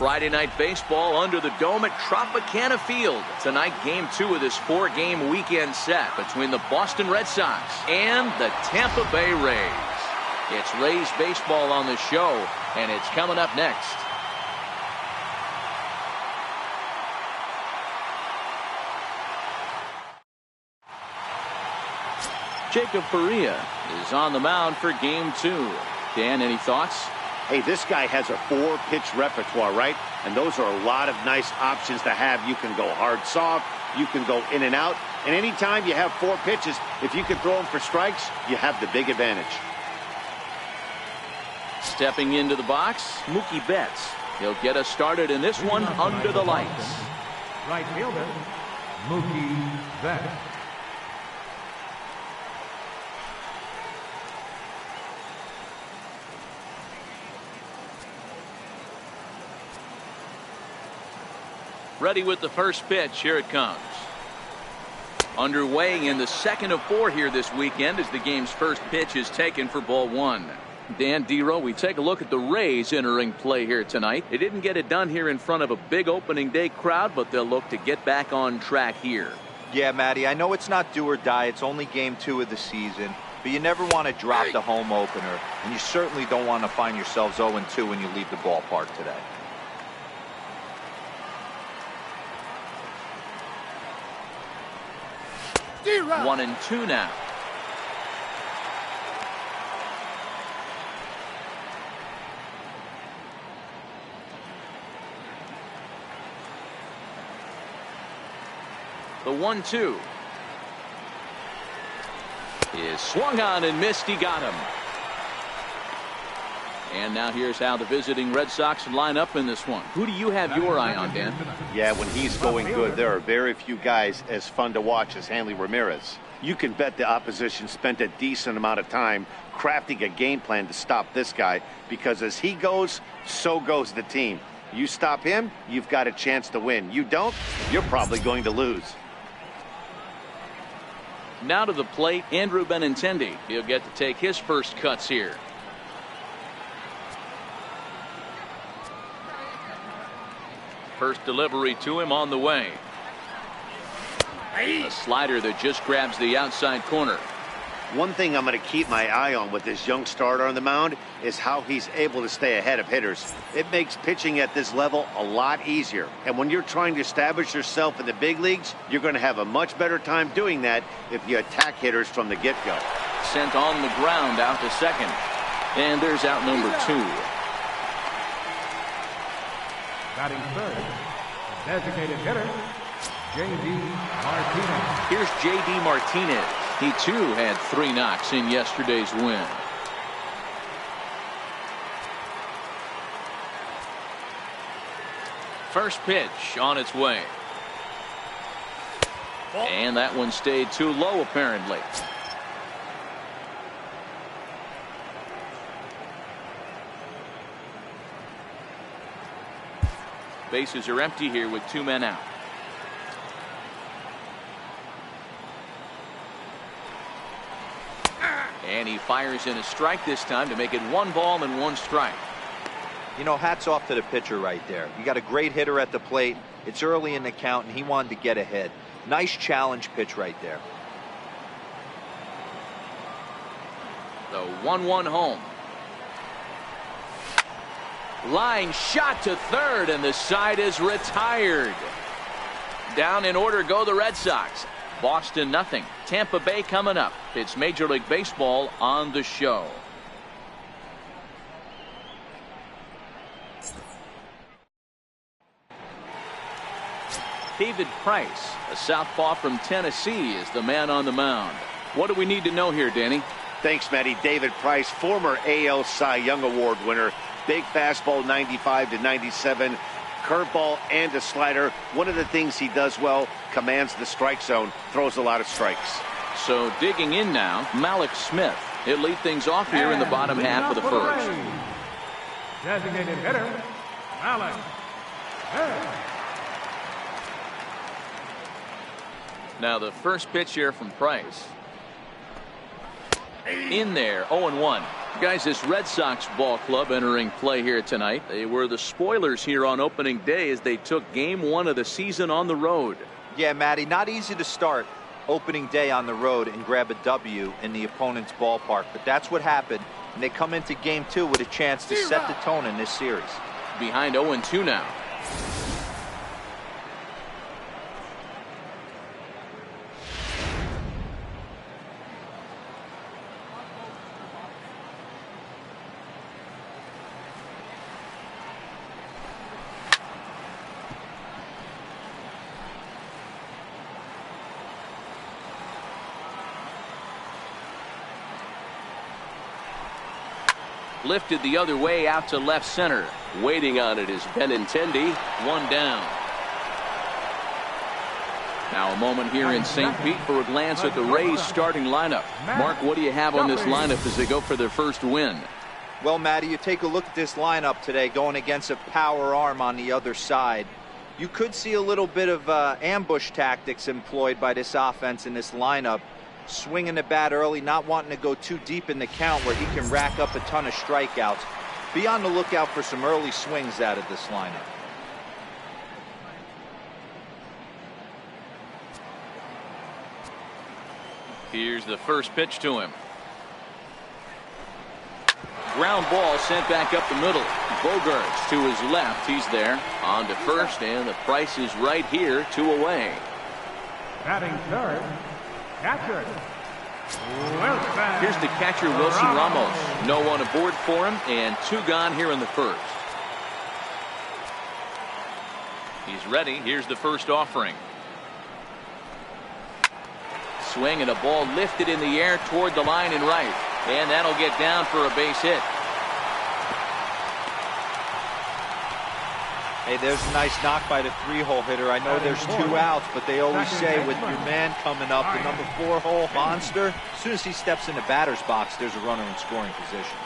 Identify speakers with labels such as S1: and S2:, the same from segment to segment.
S1: Friday Night Baseball under the dome at Tropicana Field. Tonight, Game 2 of this 4-game weekend set between the Boston Red Sox and the Tampa Bay Rays. It's Rays baseball on the show, and it's coming up next. Jacob Faria is on the mound for Game 2. Dan, any thoughts?
S2: Hey, this guy has a 4-pitch repertoire, right? And those are a lot of nice options to have. You can go hard, soft. You can go in and out. And anytime you have 4 pitches, if you can throw them for strikes, you have the big advantage.
S1: Stepping into the box, Mookie Betts. He'll get us started in this one under the lights.
S3: Right fielder, Mookie Betts.
S1: Ready with the first pitch. Here it comes. Underway in the second of 4 here this weekend as the game's first pitch is taken for ball 1. Dan, D-Row, we take a look at the Rays entering play here tonight. They didn't get it done here in front of a big opening day crowd, but they'll look to get back on track here.
S4: Yeah, Matty, I know it's not do or die. It's only Game 2 of the season, but you never want to drop the home opener, and you certainly don't want to find yourselves 0-2 when you leave the ballpark today.
S1: 1-2 now. The 1-2 is swung on and missed. He got him. And now here's how the visiting Red Sox line up in this one. Who do you have your eye on, Dan?
S2: Yeah, when he's going good, there are very few guys as fun to watch as Hanley Ramirez. You can bet the opposition spent a decent amount of time crafting a game plan to stop this guy, because as he goes, so goes the team. You stop him, you've got a chance to win. You don't, you're probably going to lose.
S1: Now to the plate, Andrew Benintendi. He'll get to take his first cuts here. First delivery to him on the way. A slider that just grabs the outside corner.
S2: One thing I'm going to keep my eye on with this young starter on the mound is how he's able to stay ahead of hitters. It makes pitching at this level a lot easier. And when you're trying to establish yourself in the big leagues, you're going to have a much better time doing that if you attack hitters from the get-go.
S1: Sent on the ground out to second. And there's out number 2.
S3: Batting third, designated hitter, J.D. Martinez.
S1: Here's J.D. Martinez. He, too, had 3 knocks in yesterday's win. First pitch on its way. And that one stayed too low, apparently. Bases are empty here with 2 men out. And he fires in a strike this time to make it 1 ball and 1 strike.
S4: You know, hats off to the pitcher right there. You got a great hitter at the plate. It's early in the count, and he wanted to get ahead. Nice challenge pitch right there.
S1: The 1-1 home. Line shot to third, and the side is retired. Down in order go the Red Sox. Boston nothing. Tampa Bay coming up. It's Major League Baseball on the show. David Price, a southpaw from Tennessee, is the man on the mound. What do we need to know here, Danny?
S2: Thanks, Matty. David Price, former AL Cy Young Award winner. Big fastball, 95 to 97. Curveball and a slider. One of the things he does well, commands the strike zone, throws a lot of strikes.
S1: So digging in now, Malik Smith. He'll lead things off here in the bottom half of the first.
S3: Designated hitter, Malik Smith.
S1: Now the first pitch here from Price. In there, 0-1. Guys, this Red Sox ball club entering play here tonight. They were the spoilers here on opening day as they took game 1 of the season on the road.
S4: Yeah, Matty, not easy to start opening day on the road and grab a W in the opponent's ballpark, but that's what happened, and they come into game 2 with a chance to set the tone in this series.
S1: Behind 0-2 now. Lifted the other way out to left center. Waiting on it is Benintendi. 1 down. Now a moment here in St. Pete for a glance at the Rays starting lineup. Mark, what do you have on this lineup as they go for their first win?
S4: Well, Matty, you take a look at this lineup today going against a power arm on the other side. You could see a little bit of ambush tactics employed by this offense in this lineup. Swinging the bat early, not wanting to go too deep in the count where he can rack up a ton of strikeouts. Be on the lookout for some early swings out of this lineup.
S1: Here's the first pitch to him. Ground ball sent back up the middle. Bogarts to his left. He's there. On to first, and the price is right here, 2 away.
S3: Batting third, catcher. Wilson.
S1: Here's the catcher, Wilson Ramos. No one aboard for him, and 2 gone here in the first. He's ready. Here's the first offering. Swing and a ball lifted in the air toward the line and right. And that'll get down for a base hit.
S4: Hey, there's a nice knock by the 3-hole hitter. I know there's 2 outs, but they always say with your man coming up, the number 4-hole monster, as soon as he steps in the batter's box, there's a runner in scoring position.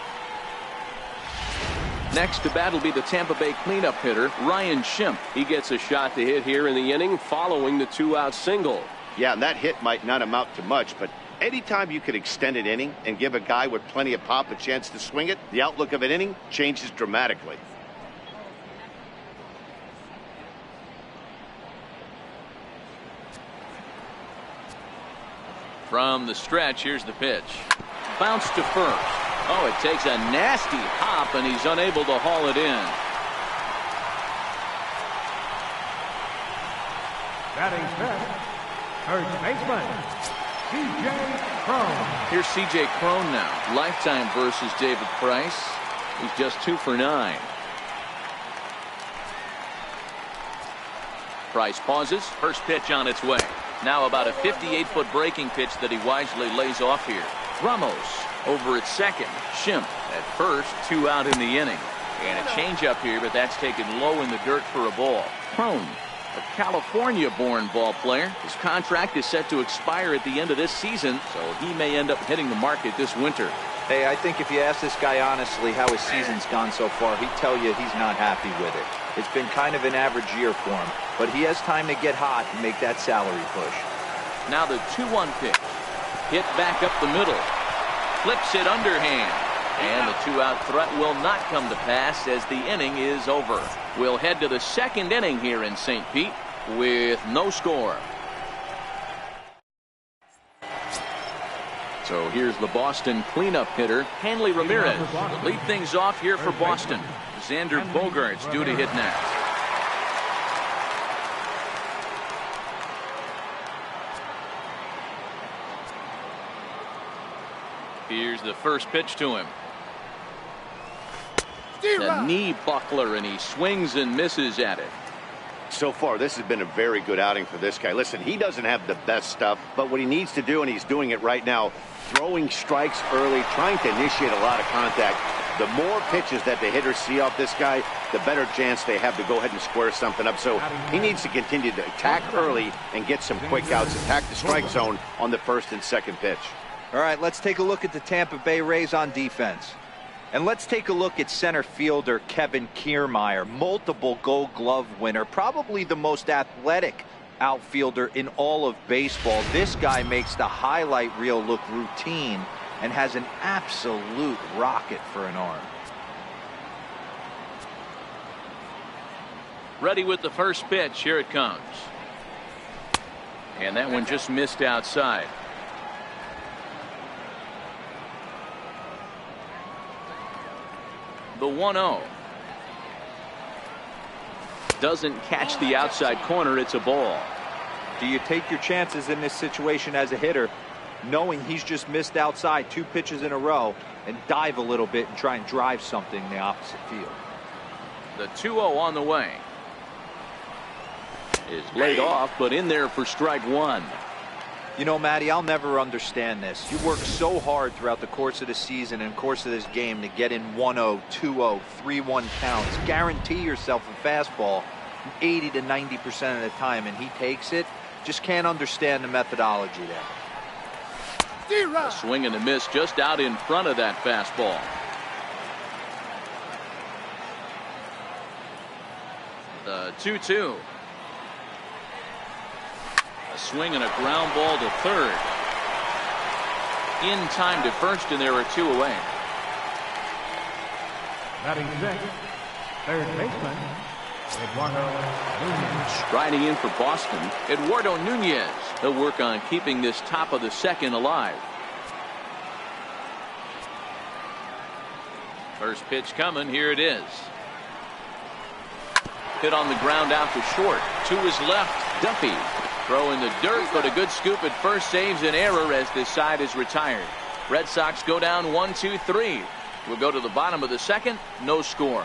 S1: Next to bat will be the Tampa Bay cleanup hitter, Ryan Schimpf. He gets a shot to hit here in the inning following the 2-out single.
S2: Yeah, and that hit might not amount to much, but anytime you can extend an inning and give a guy with plenty of pop a chance to swing it, the outlook of an inning changes dramatically.
S1: From the stretch, here's the pitch. Bounce to first. Oh, it takes a nasty hop, and he's unable to haul it in.
S3: Batting fifth, first baseman, C.J. Cron.
S1: Here's C.J. Cron now. Lifetime versus David Price. He's just 2 for 9. Price pauses. First pitch on its way. Now about a 58-foot breaking pitch that he wisely lays off here. Ramos over at second. Schimpf at first. 2 out in the inning. And a changeup here, but that's taken low in the dirt for a ball. Cron, a California-born ball player. His contract is set to expire at the end of this season, so he may end up hitting the market this winter.
S4: Hey, I think if you ask this guy honestly how his season's gone so far, he'd tell you he's not happy with it. It's been kind of an average year for him, but he has time to get hot and make that salary push. Now
S1: the 2-1 pitch. Hit back up the middle. Flips it underhand. And the 2-out threat will not come to pass as the inning is over. We'll head to the second inning here in St. Pete with no score. So here's the Boston cleanup hitter, Hanley Ramirez. To lead things off here for Boston. Xander Bogaerts due to hit next. Here's the first pitch to him. A knee buckler, and he swings and misses at it.
S2: So far, this has been a very good outing for this guy. Listen, he doesn't have the best stuff, but what he needs to do, and he's doing it right now, throwing strikes early, trying to initiate a lot of contact. The more pitches that the hitters see off this guy, the better chance they have to go ahead and square something up. So he needs to continue to attack early and get some quick outs, attack the strike zone on the first and second pitch.
S4: All right, let's take a look at the Tampa Bay Rays on defense. And let's take a look at center fielder Kevin Kiermaier, multiple Gold Glove winner, probably the most athletic outfielder in all of baseball. This guy makes the highlight reel look routine and has an absolute rocket for an arm.
S1: Ready with the first pitch. Here it comes. And that one just missed outside. The 1-0. Doesn't catch the outside corner. It's a ball.
S4: Do you take your chances in this situation as a hitter, knowing he's just missed outside 2 pitches in a row, and dive a little bit and try and drive something in the opposite field?
S1: The 2-0 on the way. Is laid off, but in there for strike 1.
S4: You know, Matty, I'll never understand this. You work so hard throughout the course of the season and course of this game to get in 1-0, 2-0, 3-1 counts. Guarantee yourself a fastball 80 to 90% of the time, and he takes it. Just can't understand the methodology there.
S1: A swing and a miss just out in front of that fastball. The 2-2. A swing and a ground ball to third. In time to first, and there are 2 away.
S3: Batting sixth, third baseman, Eduardo Nunez.
S1: Striding in for Boston, Eduardo Nunez. He'll work on keeping this top of the second alive. First pitch coming. Here it is. Hit on the ground out to short. To his left, Duffy. Throw in the dirt, but a good scoop at first saves an error as this side is retired. Red Sox go down 1-2-3. We'll go to the bottom of the second. No score.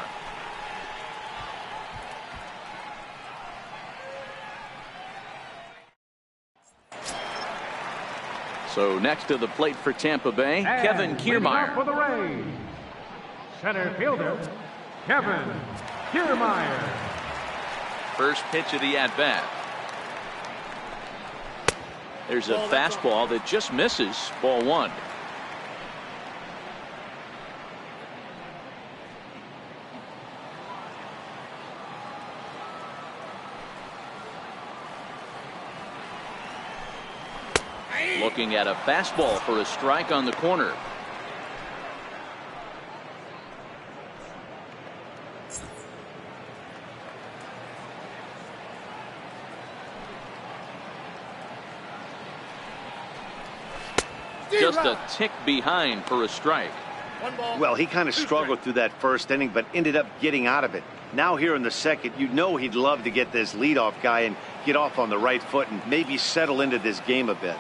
S1: So next to the plate for Tampa Bay,
S3: And
S1: Kevin
S3: leading off
S1: Kiermaier.
S3: for the Rays, center fielder, Kevin Kiermaier.
S1: First pitch of the at-bat. There's a fastball that just misses. Ball 1. Looking at a fastball for a strike on the corner. Just a tick behind for a strike.
S2: Well, he kind of struggled through that first inning, but ended up getting out of it. Now here in the second, you know he'd love to get this leadoff guy and get off on the right foot and maybe settle into this game a bit.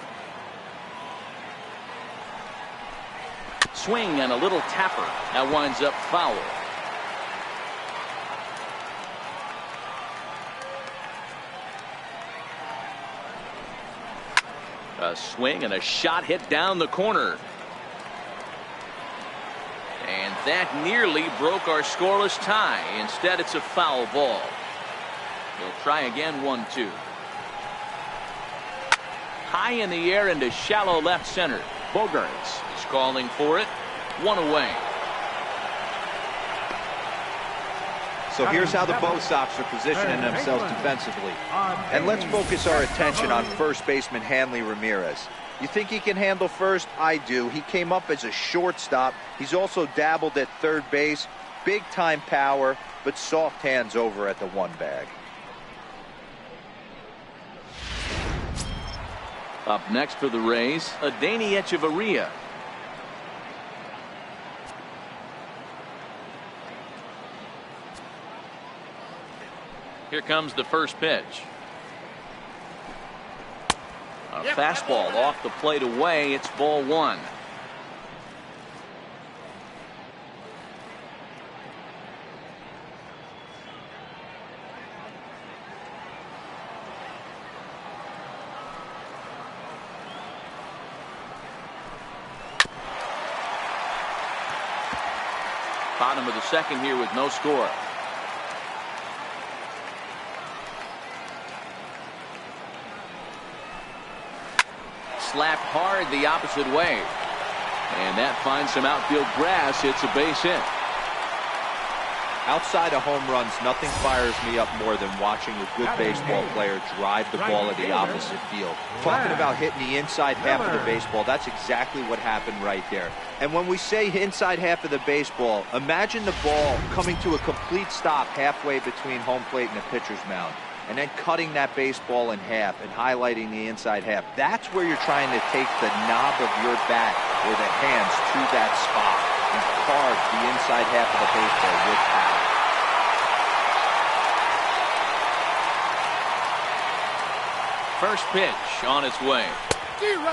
S1: Swing and a little tapper. That winds up foul. A swing and a shot hit down the corner. And that nearly broke our scoreless tie. Instead, it's a foul ball. We'll try again. 1-2. High in the air into shallow left center. Bogarts is calling for it. 1 away.
S4: So here's how the Bo Sox are positioning themselves defensively. And let's focus our attention on first baseman Hanley Ramirez. You think he can handle first? I do. He came up as a shortstop. He's also dabbled at third base. Big time power, but soft hands over at the 1 bag.
S1: Up next for the Rays, Adeiny Echeverria. Here comes the first pitch. A fastball off the plate away. It's ball 1. Bottom of the second here with no score. Slapped hard the opposite way. And that finds some outfield grass. It's a base hit.
S4: Outside of home runs, nothing fires me up more than watching a good baseball player drive the ball at the opposite field. Talking about hitting the inside half of the baseball, that's exactly what happened right there. And when we say inside half of the baseball, imagine the ball coming to a complete stop halfway between home plate and the pitcher's mound, and then cutting that baseball in half and highlighting the inside half. That's where you're trying to take the knob of your bat or the hands to that spot and carve the inside half of the baseball with power.
S1: First pitch on its way.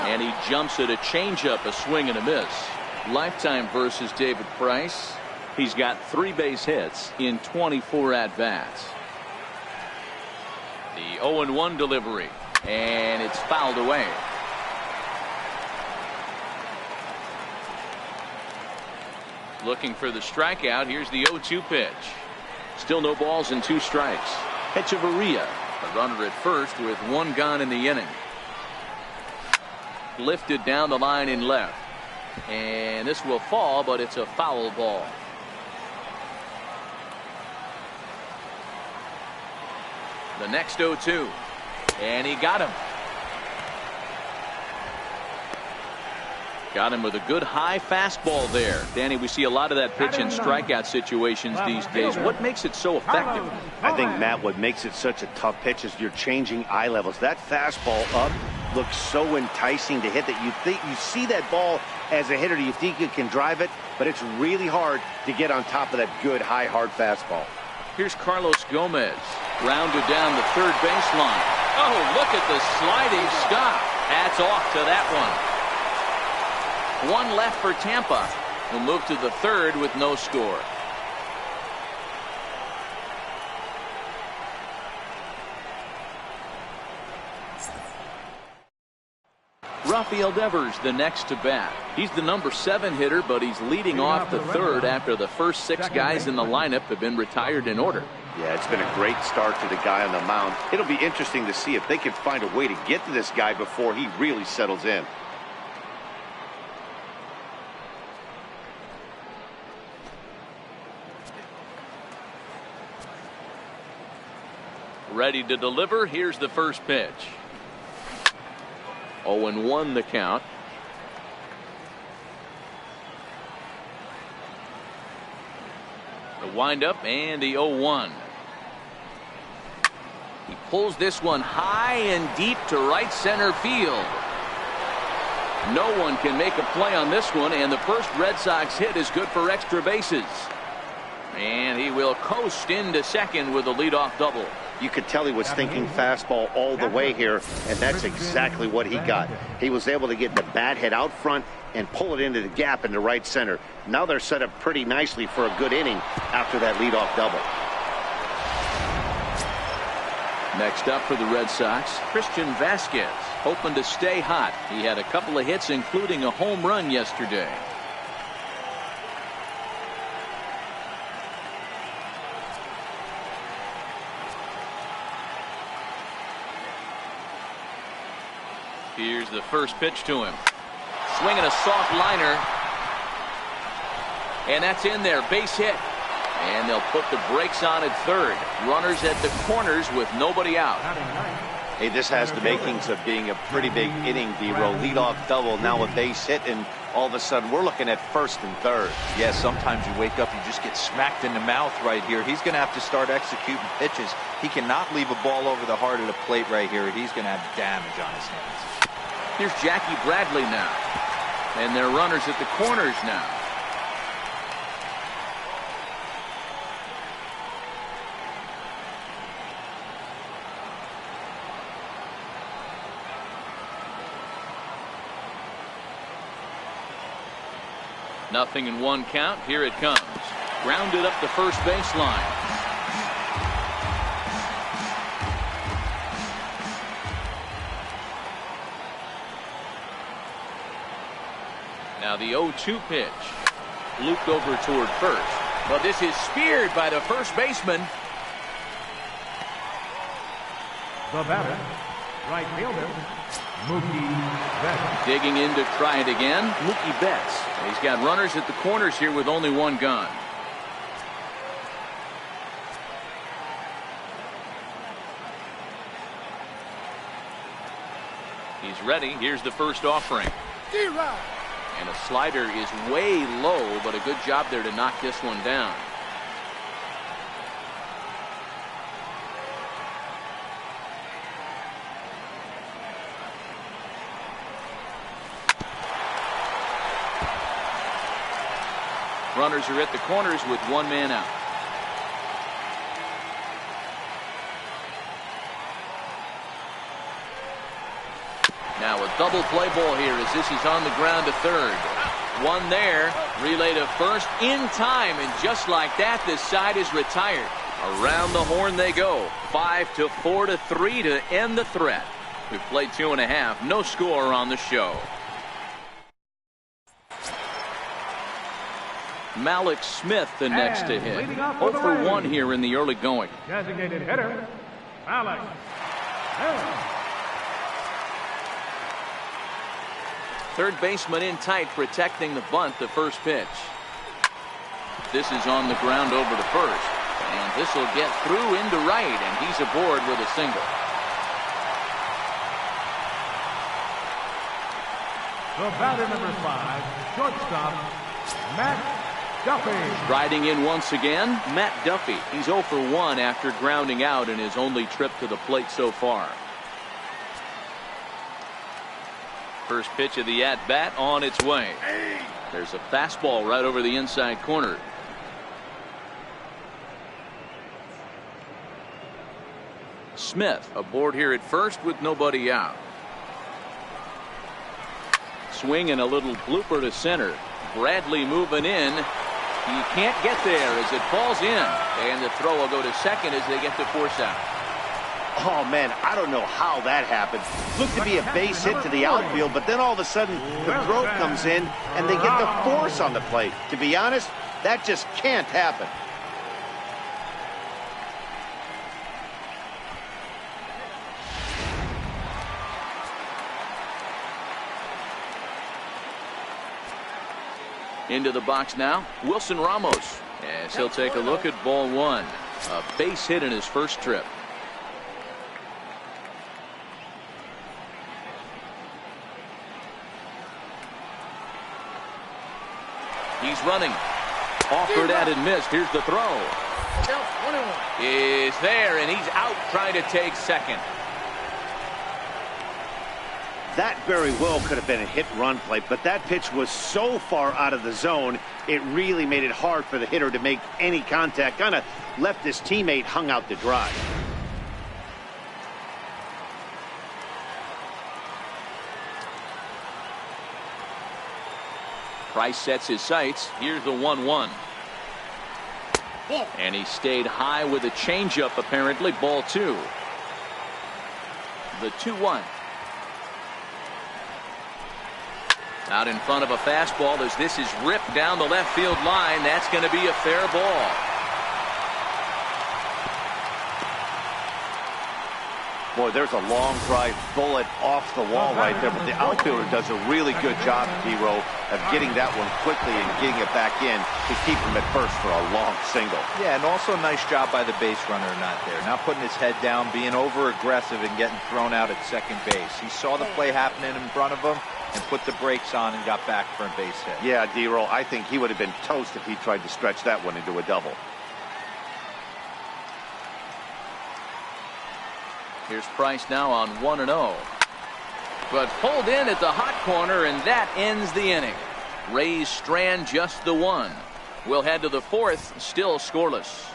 S1: And he jumps at a changeup, a swing and a miss. Lifetime versus David Price. He's got 3 base hits in 24 at-bats. The 0-1 delivery. And it's fouled away. Looking for the strikeout. Here's the 0-2 pitch. Still no balls and 2 strikes. Echeverria, a runner at first with 1 gone in the inning. Lifted down the line in left. And this will fall, but it's a foul ball. The next 0-2. And he got him. Got him with a good high fastball there. Danny, we see a lot of that pitch in strikeout situations these days. What makes it so effective?
S2: I think, Matt, what makes it such a tough pitch is you're changing eye levels. That fastball up looks so enticing to hit that you see that ball as a hitter. You think you can drive it, but it's really hard to get on top of that good high hard fastball.
S1: Here's Carlos Gomez, rounded down the third baseline. Oh, look at the sliding stop. Hats off to that one. 1 left for Tampa. We'll move to the third with no score. Rafael Devers, the next to bat. He's the number 7 hitter, but he's leading off the third after the first 6 guys in the lineup have been retired in order.
S2: Yeah, it's been a great start to the guy on the mound. It'll be interesting to see if they can find a way to get to this guy before he really settles in.
S1: Ready to deliver. Here's the first pitch. 0-1 the count. The windup and the 0-1. He pulls this one high and deep to right center field. No one can make a play on this one, and the first Red Sox hit is good for extra bases. And he will coast into second with a leadoff double.
S2: You could tell he was thinking fastball all the way here, and that's exactly what he got. He was able to get the bat head out front and pull it into the gap in the right center. Now they're set up pretty nicely for a good inning after that leadoff double.
S1: Next up for the Red Sox, Christian Vasquez, hoping to stay hot. He had a couple of hits, including a home run yesterday. Here's the first pitch to him. Swinging a soft liner. And that's in there. Base hit. And they'll put the brakes on at third. Runners at the corners with nobody out.
S2: Hey, this has the makings of being a pretty big inning, D-Row. Leadoff double, now a base hit, and all of a sudden we're looking at first and third.
S4: Yeah, sometimes you wake up, you just get smacked in the mouth right here. He's going to have to start executing pitches. He cannot leave a ball over the heart of the plate right here. He's going to have damage on his hands.
S1: Here's Jackie Bradley now. And they're runners at the corners now. Nothing in 1 count. Here it comes. Grounded up the first baseline. Now the 0-2 pitch. Looped over toward first. But this is speared by the first baseman.
S3: The batter, right fielder, Mookie Betts.
S1: Digging in to try it again, Mookie Betts. He's got runners at the corners here with only 1 gone. He's ready. Here's the first offering. And a slider is way low, but a good job there to knock this one down. Runners are at the corners with one man out. Now a double play ball here as this is on the ground to third. One there, relay to first in time, and just like that, this side is retired. Around the horn they go. 5-4-3 to end the threat. We've played 2.5. No score on the show. Malik Smith the next to hit. 0 for 1 here in the early going.
S3: Designated hitter, Malik.
S1: Third baseman in tight, protecting the bunt, the first pitch. This is on the ground over to first. And this will get through into right, and he's aboard with a single.
S3: The batter number 5, shortstop, Matt Duffy.
S1: Riding in once again, Matt Duffy. He's 0 for 1 after grounding out in his only trip to the plate so far. First pitch of the at-bat on its way. There's a fastball right over the inside corner. Smith aboard here at first with nobody out. Swing and a little blooper to center. Bradley moving in. He can't get there as it falls in. And the throw will go to second as they get the force out.
S2: Oh, man, I don't know how that happened. Looked to be a base hit to the outfield, but then all of a sudden the throw comes in and they get the force on the plate. To be honest, that just can't happen.
S1: Into the box now, Wilson Ramos, as he'll take a look at ball one. A base hit in his first trip. He's running. Offered at and missed. Here's the throw. Is there, and he's out trying to take second.
S2: That very well could have been a hit-run play, but that pitch was so far out of the zone, it really made it hard for the hitter to make any contact. Kind of left his teammate hung out to dry.
S1: Price sets his sights. Here's the 1-1. And he stayed high with a changeup, apparently. Ball two. The 2-1. Out in front of a fastball as this is ripped down the left field line. That's going to be a fair ball.
S2: Boy, there's a long drive bullet off the wall right there, but the outfielder does a really good job, D-Row, of getting that one quickly and getting it back in to keep him at first for a long single.
S4: Yeah, and also a nice job by the base runner not there. Not putting his head down, being over-aggressive and getting thrown out at second base. He saw the play happening in front of him and put the brakes on and got back for a base hit.
S2: Yeah, D-Row, I think he would have been toast if he tried to stretch that one into a double.
S1: Here's Price now on 1-0. But pulled in at the hot corner, and that ends the inning. Rays strand just the one. We'll head to the fourth, still scoreless.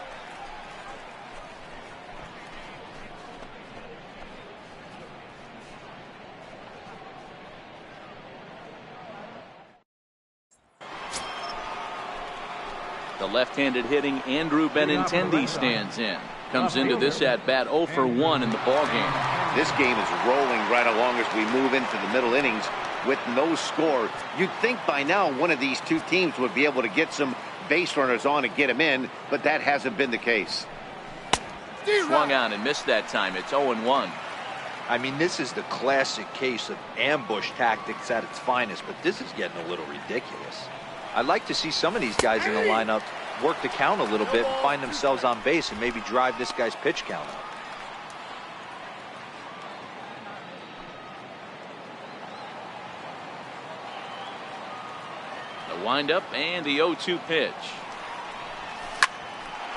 S1: The left-handed hitting Andrew Benintendi stands in. Comes into this at-bat 0 for 1 in the ballgame.
S2: This game is rolling right along as we move into the middle innings with no score. You'd think by now one of these two teams would be able to get some base runners on and get them in, but that hasn't been the case.
S1: Swung on and missed that time. It's 0-1.
S4: I mean, this is the classic case of ambush tactics at its finest, but this is getting a little ridiculous. I'd like to see some of these guys in the lineup work the count a little bit and find themselves on base and maybe drive this guy's pitch count up.
S1: The windup and the 0-2 pitch.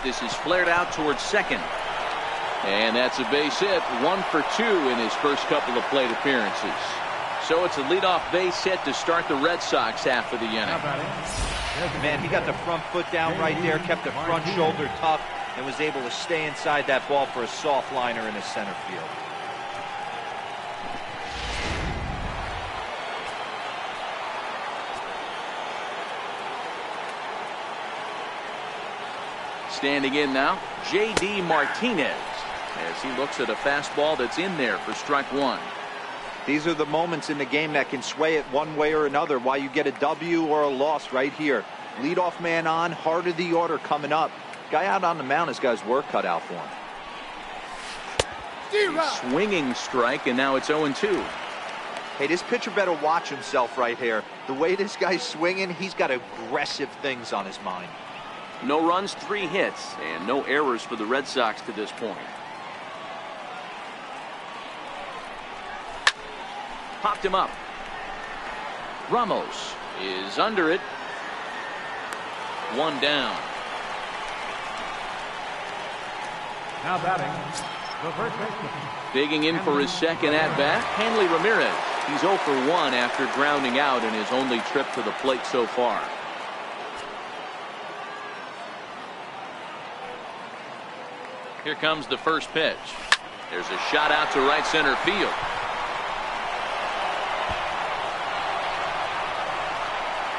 S1: This is flared out towards second. And that's a base hit. 1 for 2 in his first couple of plate appearances. So it's a leadoff base hit to start the Red Sox half of the inning.
S4: Man, he got the front foot down right there, kept the front shoulder tucked, and was able to stay inside that ball for a soft liner in the center field.
S1: Standing in now, J.D. Martinez, as he looks at a fastball that's in there for strike 1.
S4: These are the moments in the game that can sway it one way or another, why you get a W or a loss right here. Leadoff man on, heart of the order coming up. Guy out on the mound has got his work cut out for him.
S1: Swinging strike, and now it's 0-2.
S4: Hey, this pitcher better watch himself right here. The way this guy's swinging, he's got aggressive things on his mind.
S1: No runs, 3 hits, and no errors for the Red Sox to this point. Popped him up. Ramos is under it. 1 down.
S3: Now batting, the first baseman.
S1: Digging in for his second at-bat, Hanley Ramirez. He's 0 for 1 after grounding out in his only trip to the plate so far. Here comes the first pitch. There's a shot out to right center field.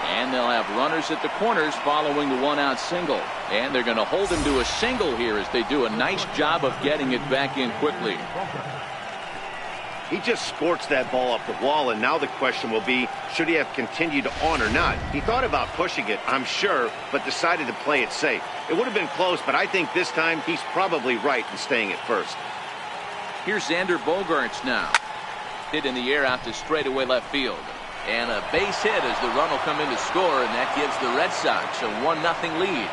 S1: And they'll have runners at the corners following the 1-out single. And they're going to hold him to a single here as they do a nice job of getting it back in quickly.
S2: He just scorched that ball up the wall, and now the question will be, should he have continued on or not? He thought about pushing it, I'm sure, but decided to play it safe. It would have been close, but I think this time he's probably right in staying at first.
S1: Here's Xander Bogaerts now. Hit in the air out to straightaway left field. And a base hit as the run will come in to score, and that gives the Red Sox a 1-0 lead.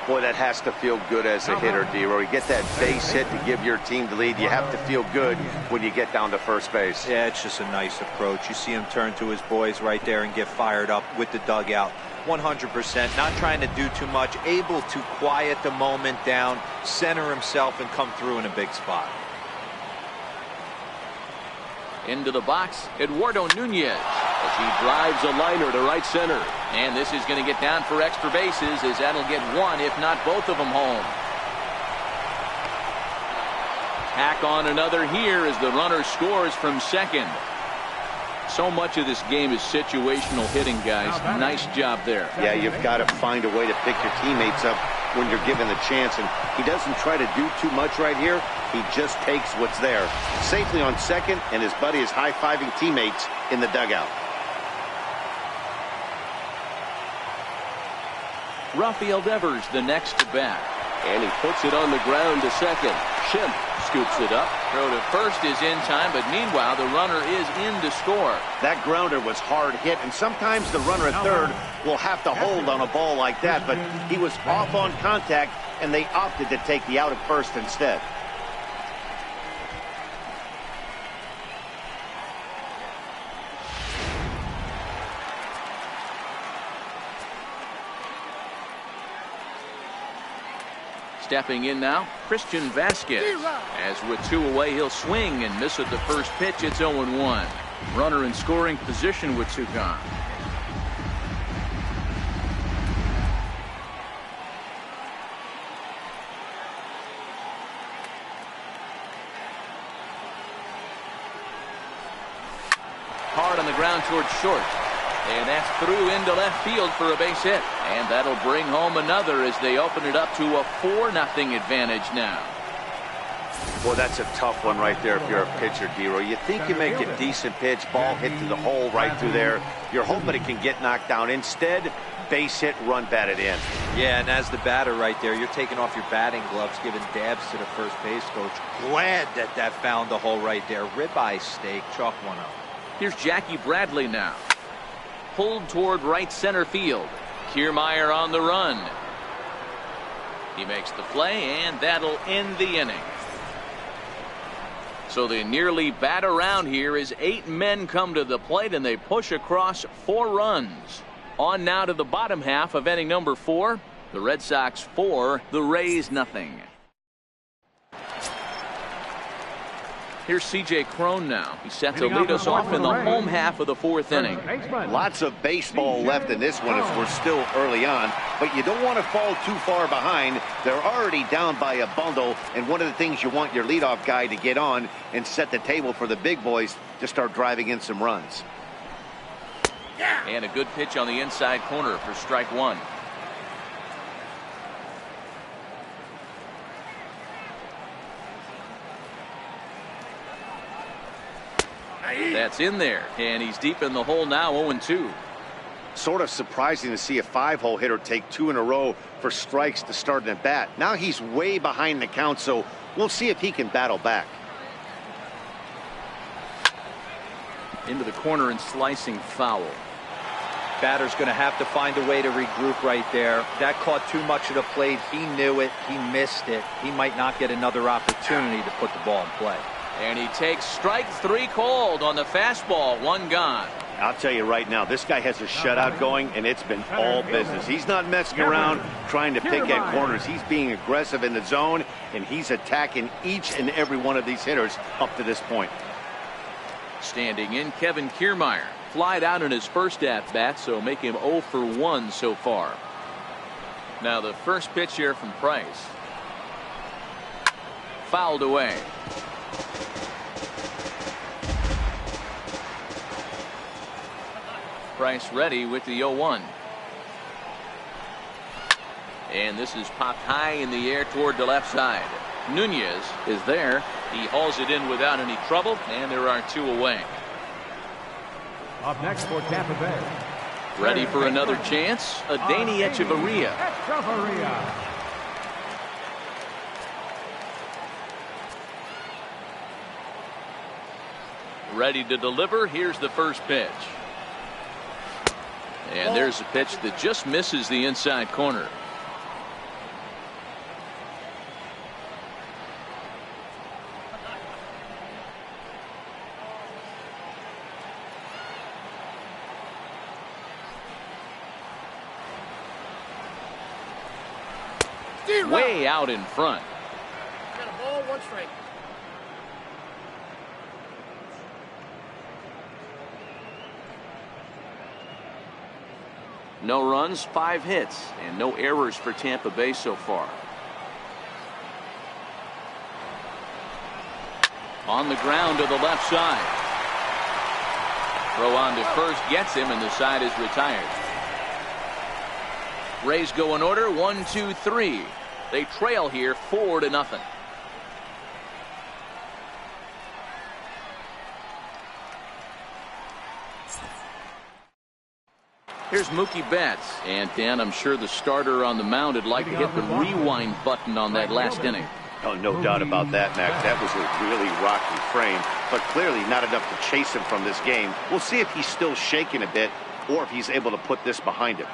S2: Boy, that has to feel good as a hitter, D-Roy. You get that base hit to give your team the lead. You have to feel good when you get down to first base.
S4: Yeah, it's just a nice approach. You see him turn to his boys right there and get fired up with the dugout. 100%, not trying to do too much, able to quiet the moment down, center himself, and come through in a big spot.
S1: Into the box, Eduardo Nunez, as he drives a liner to right center. And this is going to get down for extra bases, as that'll get one, if not both of them, home. Tack on another here as the runner scores from second. So much of this game is situational hitting, guys. Nice job there.
S2: Yeah, you've got to find a way to pick your teammates up when you're given the chance, and he doesn't try to do too much right here. He just takes what's there. Safely on second, and his buddy is high-fiving teammates in the dugout.
S1: Rafael Devers the next to bat. And he puts it on the ground to second. Schimpf scoops it up. Throw to first is in time, but meanwhile the runner is in to score.
S2: That grounder was hard hit, and sometimes the runner at third will have to hold on a ball like that, but he was off on contact, and they opted to take the out at first instead.
S1: Stepping in now, Christian Vasquez. As with 2 away, he'll swing and miss at the first pitch. It's 0-1. Runner in scoring position with 2 gone. Hard on the ground towards short. And that's through into left field for a base hit. And that'll bring home another as they open it up to a 4-0 advantage now.
S2: Well, that's a tough one right there if you're a pitcher, D-Roy. You think you make a decent pitch, ball hit to the hole right through there. You're hoping it can get knocked down. Instead, base hit, run batted in.
S4: Yeah, and as the batter right there, you're taking off your batting gloves, giving dabs to the first base coach. Glad that found the hole right there. Ribeye steak, chalk one up.
S1: Here's Jackie Bradley now. Pulled toward right center field. Kiermaier on the run. He makes the play, and that'll end the inning. So they nearly bat around here as 8 men come to the plate and they push across 4 runs. On now to the bottom half of inning number 4. The Red Sox 4, the Rays nothing. Here's C.J. Cron now. He's set to lead us off in the home half of the 4th inning.
S2: Lots of baseball left in this one as we're still early on, but you don't want to fall too far behind. They're already down by a bundle, and one of the things you want your leadoff guy to get on and set the table for the big boys to start driving in some runs.
S1: And a good pitch on the inside corner for strike 1. That's in there, and he's deep in the hole now, 0-2.
S2: Sort of surprising to see a 5-hole hitter take 2 in a row for strikes to start an at bat. Now he's way behind the count, so we'll see if he can battle back.
S1: Into the corner and slicing foul.
S4: Batter's going to have to find a way to regroup right there. That caught too much of the plate. He knew it. He missed it. He might not get another opportunity to put the ball in play.
S1: And he takes strike 3 called on the fastball. 1 gone.
S2: I'll tell you right now, this guy has a shutout going, and it's been all business. He's not messing around trying to pick at corners. He's being aggressive in the zone, and he's attacking each and every one of these hitters up to this point.
S1: Standing in, Kevin Kiermaier. Flied out in his first at-bat, so make him 0 for 1 so far. Now the first pitch here from Price. Fouled away. Price ready with the 0-1. And this is popped high in the air toward the left side. Nunez is there. He hauls it in without any trouble, and there are 2 away.
S3: Up next for Tampa Bay.
S1: Ready for another chance? Adeiny Echeverria. Ready to deliver. Here's the first pitch. And there's a pitch that just misses the inside corner. Way out in front.
S5: Got a ball, 1 strike.
S1: No runs, 5 hits, and no errors for Tampa Bay so far. On the ground to the left side. Throw on to first gets him, and the side is retired. Rays go in order, 1, 2, 3. They trail here 4-0. Here's Mookie Betts, and Dan, I'm sure the starter on the mound would like to hit the rewind button on that last inning.
S2: Oh, no doubt about that, Max. That was a really rocky frame, but clearly not enough to chase him from this game. We'll see if he's still shaking a bit or if he's able to put this behind him.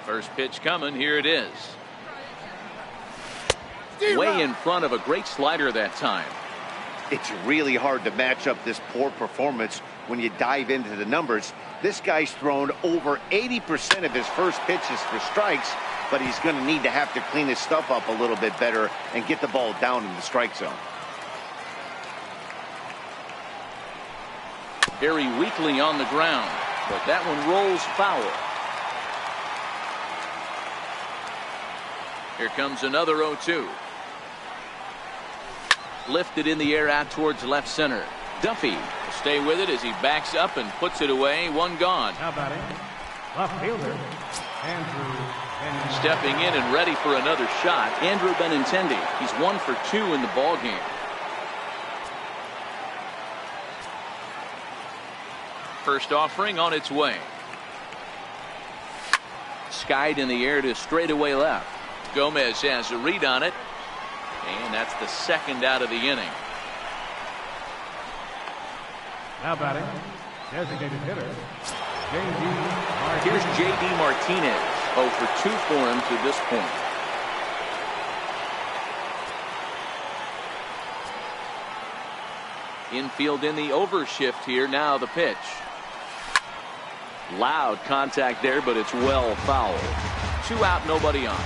S1: First pitch coming. Here it is. Way in front of a great slider that time.
S2: It's really hard to match up this poor performance when you dive into the numbers. This guy's thrown over 80% of his first pitches for strikes, but he's going to need to have to clean his stuff up a little bit better and get the ball down in the strike zone.
S1: Very weakly on the ground, but that one rolls foul. Here comes another 0-2. Lifted in the air out towards left center. Duffy will stay with it as he backs up and puts it away. 1 gone.
S3: Now batting, left fielder, Andrew Benintendi.
S1: Stepping in and ready for another shot, Andrew Benintendi. He's 1 for 2 in the ball game. First offering on its way. Skied in the air to straightaway left. Gomez has a read on it, and that's the second out of the inning.
S3: Now batting, designated hitter,
S1: Here's J.D. Martinez. 0 for 2 for him to this point. Infield in the overshift here. Now the pitch. Loud contact there, but it's well fouled. 2 out, nobody on.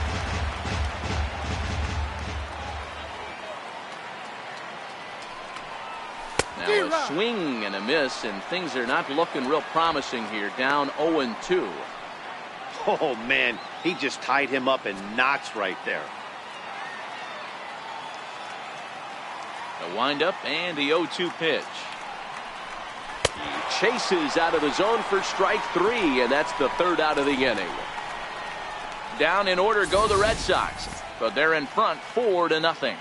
S1: Now a swing and a miss, and things are not looking real promising here. Down 0-2.
S2: Oh, man, he just tied him up in knots right there.
S1: The windup and the 0-2 pitch. He chases out of the zone for strike 3, and that's the 3rd out of the inning. Down in order go the Red Sox, but they're in front 4-0.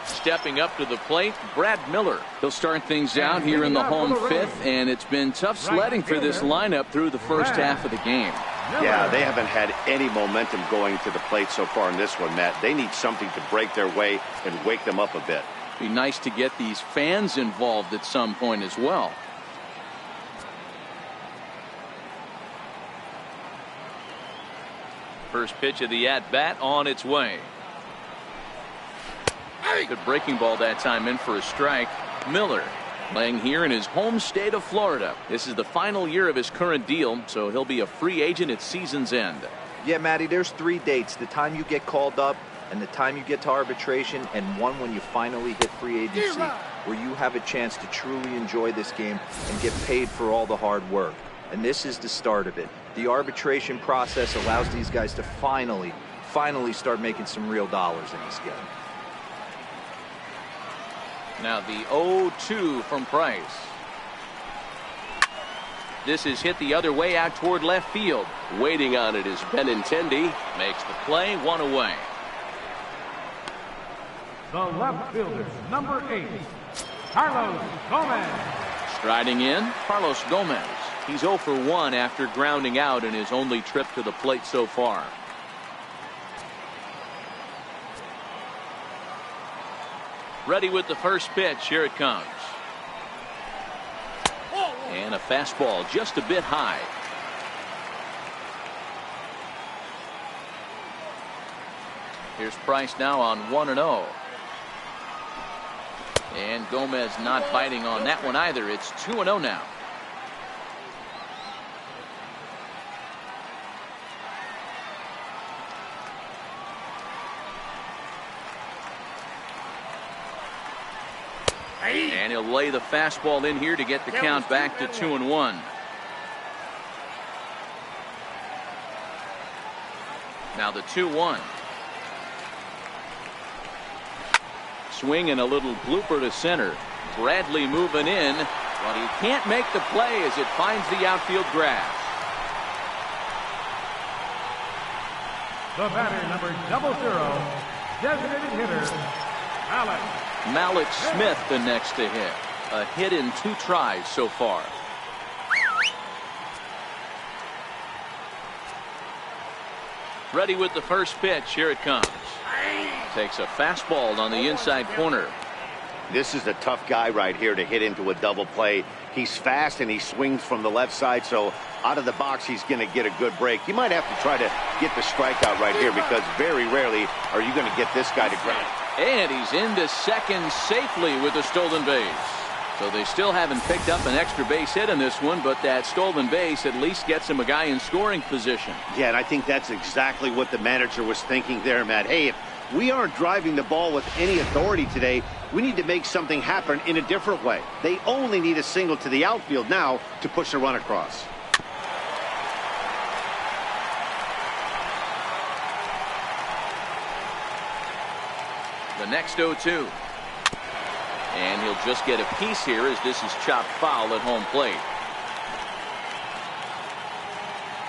S1: Stepping up to the plate, Brad Miller. He'll start things out here in the home 5th, and it's been tough sledding for this lineup through the first half of the game.
S2: Yeah, they haven't had any momentum going to the plate so far in this one, Matt. They need something to break their way and wake them up a bit.
S1: Be nice to get these fans involved at some point as well. First pitch of the at-bat on its way. Good breaking ball that time, in for a strike. Miller playing here in his home state of Florida. This is the final year of his current deal, so he'll be a free agent at season's end.
S4: Yeah, Matty, there's 3 dates: the time you get called up, and the time you get to arbitration, and one when you finally hit free agency, where you have a chance to truly enjoy this game and get paid for all the hard work. And this is the start of it. The arbitration process allows these guys to finally start making some real dollars in this game.
S1: Now the 0-2 from Price. This is hit the other way out toward left field. Waiting on it is Benintendi. Makes the play, 1 away.
S3: The left fielder, number 8, Carlos Gomez.
S1: Striding in, Carlos Gomez. He's 0 for 1 after grounding out in his only trip to the plate so far. Ready with the first pitch. Here it comes. And a fastball just a bit high. Here's Price now on 1-0. And Gomez not biting on that one either. It's 2-0 now. And he'll lay the fastball in here to get the count back to 2-1. Now the 2-1. Swing and a little blooper to center. Bradley moving in, but he can't make the play as it finds the outfield grass.
S3: The batter, number 00, designated hitter,
S1: Malik Smith the next to hit. A hit in 2 tries so far. Ready with the first pitch. Here it comes. Takes a fastball on the inside corner.
S2: This is a tough guy right here to hit into a double play. He's fast and he swings from the left side, so out of the box he's going to get a good break. You might have to try to get the strikeout right here, because very rarely are you going to get this guy to ground.
S1: And he's into second safely with a stolen base. So they still haven't picked up an extra base hit in this one, but that stolen base at least gets him a guy in scoring position.
S2: Yeah, and I think that's exactly what the manager was thinking there, Matt. Hey, if we aren't driving the ball with any authority today, we need to make something happen in a different way. They only need a single to the outfield now to push a run across.
S1: The next 0-2. And he'll just get a piece here as this is chopped foul at home plate.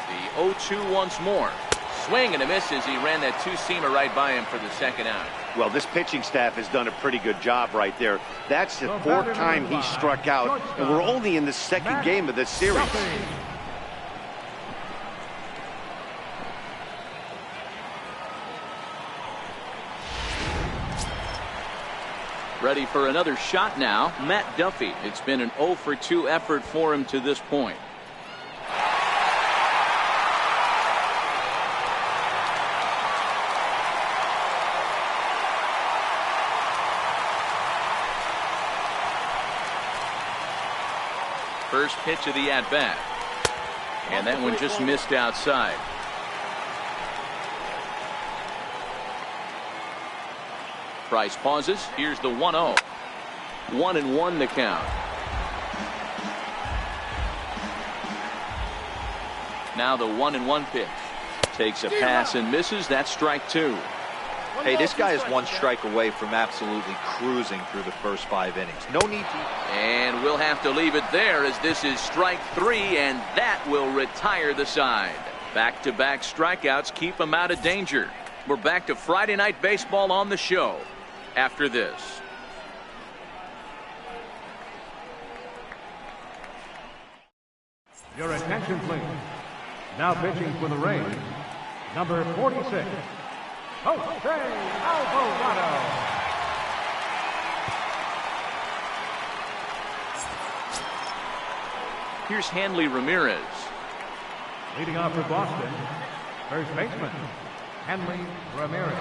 S1: The 0-2 once more. Swing and a miss as he ran that 2-seamer right by him for the second out.
S2: Well, this pitching staff has done a pretty good job right there. That's the 4th time he struck out, and we're only in the 2nd game of this series.
S1: Ready for another shot now, Matt Duffy. It's been an 0 for 2 effort for him to this point. First pitch of the at-bat. And that one just missed outside. Price pauses. Here's the 1-0. 1-1 to count. Now the 1-1 pitch. Takes a pass and misses. That's strike 2.
S4: Hey, this guy is 1 strike away from absolutely cruising through the first 5 innings. No need to.
S1: And we'll have to leave it there as this is strike 3, and that will retire the side. Back-to-back strikeouts keep him out of danger. We're back to Friday Night Baseball on the show after this.
S3: Your attention, please. Now pitching for the Rays, number 46, Jose Alvarado.
S1: Here's Hanley Ramirez.
S3: Leading off for Boston, first baseman, Hanley Ramirez.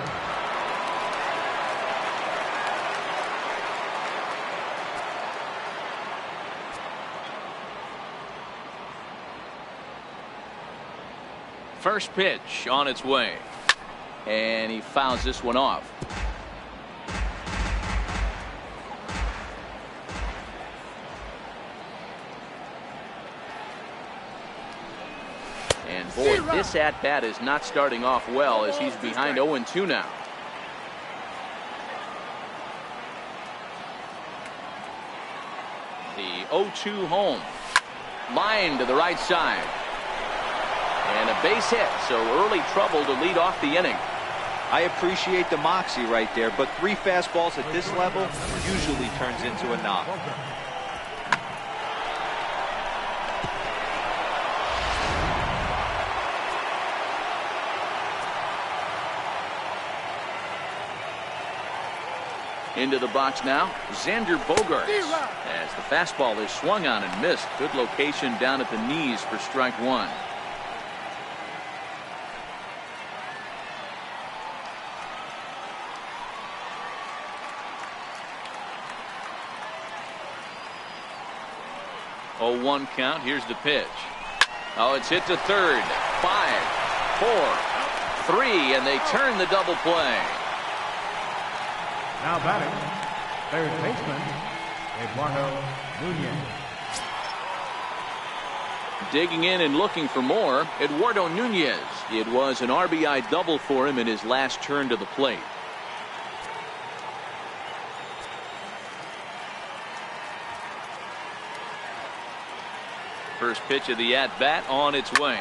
S1: First pitch on its way. And he fouls this one off. And boy, this at-bat is not starting off well as he's behind 0-2 now. The 0-2 home. Line to the right side. And a base hit, so early trouble to lead off the inning.
S4: I appreciate the moxie right there, but 3 fastballs at this level usually turns into a knock.
S1: Into the box now, Xander Bogaerts. As the fastball is swung on and missed. Good location down at the knees for strike 1. Oh, 1 count. Here's the pitch. Oh, it's hit to third. 5, 4, 3, and they turn the double play.
S3: Now batting, third baseman, Eduardo Nunez.
S1: Digging in and looking for more, Eduardo Nunez. It was an RBI double for him in his last turn to the plate. First pitch of the at-bat on its way.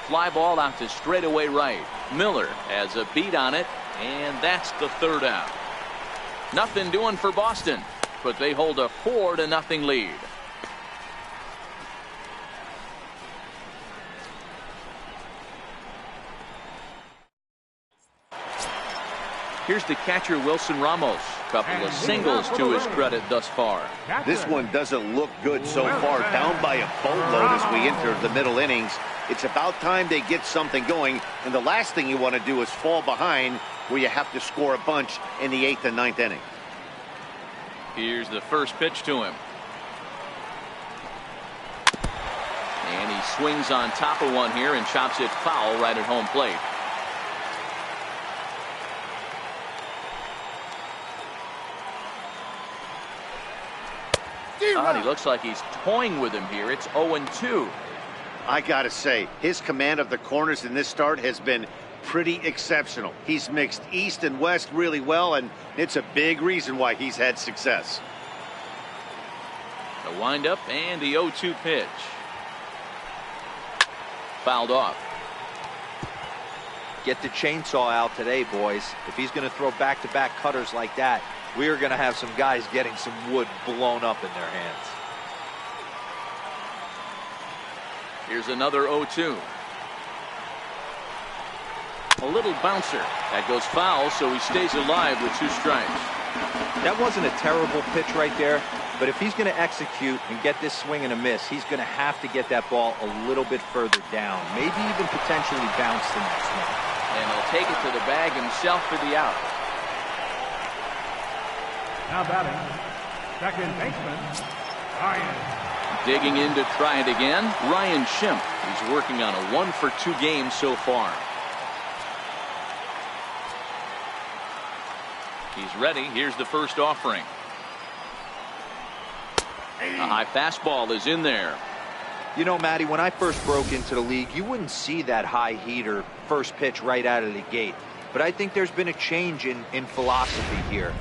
S1: Fly ball out to straightaway right. Miller has a beat on it, and that's the 3rd out. Nothing doing for Boston, but they hold a 4-0 lead. Here's the catcher, Wilson Ramos. Couple of singles to his credit thus far.
S2: This one doesn't look good so far. Down by a boatload as we enter the middle innings. It's about time they get something going, and the last thing you want to do is fall behind where you have to score a bunch in the 8th and 9th inning.
S1: Here's the first pitch to him. And he swings on top of one here and chops it foul right at home plate. He looks like he's toying with him here. It's 0-2.
S2: I gotta say, his command of the corners in this start has been pretty exceptional. He's mixed east and west really well, and it's a big reason why he's had success.
S1: The windup and the 0-2 pitch. Fouled off.
S4: Get the chainsaw out today, boys. If he's going to throw back-to-back cutters like that, we are going to have some guys getting some wood blown up in their hands.
S1: Here's another 0-2. A little bouncer. That goes foul, so he stays alive with 2 strikes.
S4: That wasn't a terrible pitch right there, but if he's going to execute and get this swing and a miss, he's going to have to get that ball a little bit further down, maybe even potentially bounce the next one.
S1: And he'll take it to the bag himself for the out.
S3: Now batting, second baseman, Ryan.
S1: Digging in to try it again, Ryan Schimpf. He's working on a 1-for-2 game so far. He's ready. Here's the first offering. A high fastball is in there.
S4: You know, Matty, when I first broke into the league, you wouldn't see that high heater first pitch right out of the gate. But I think there's been a change in philosophy here.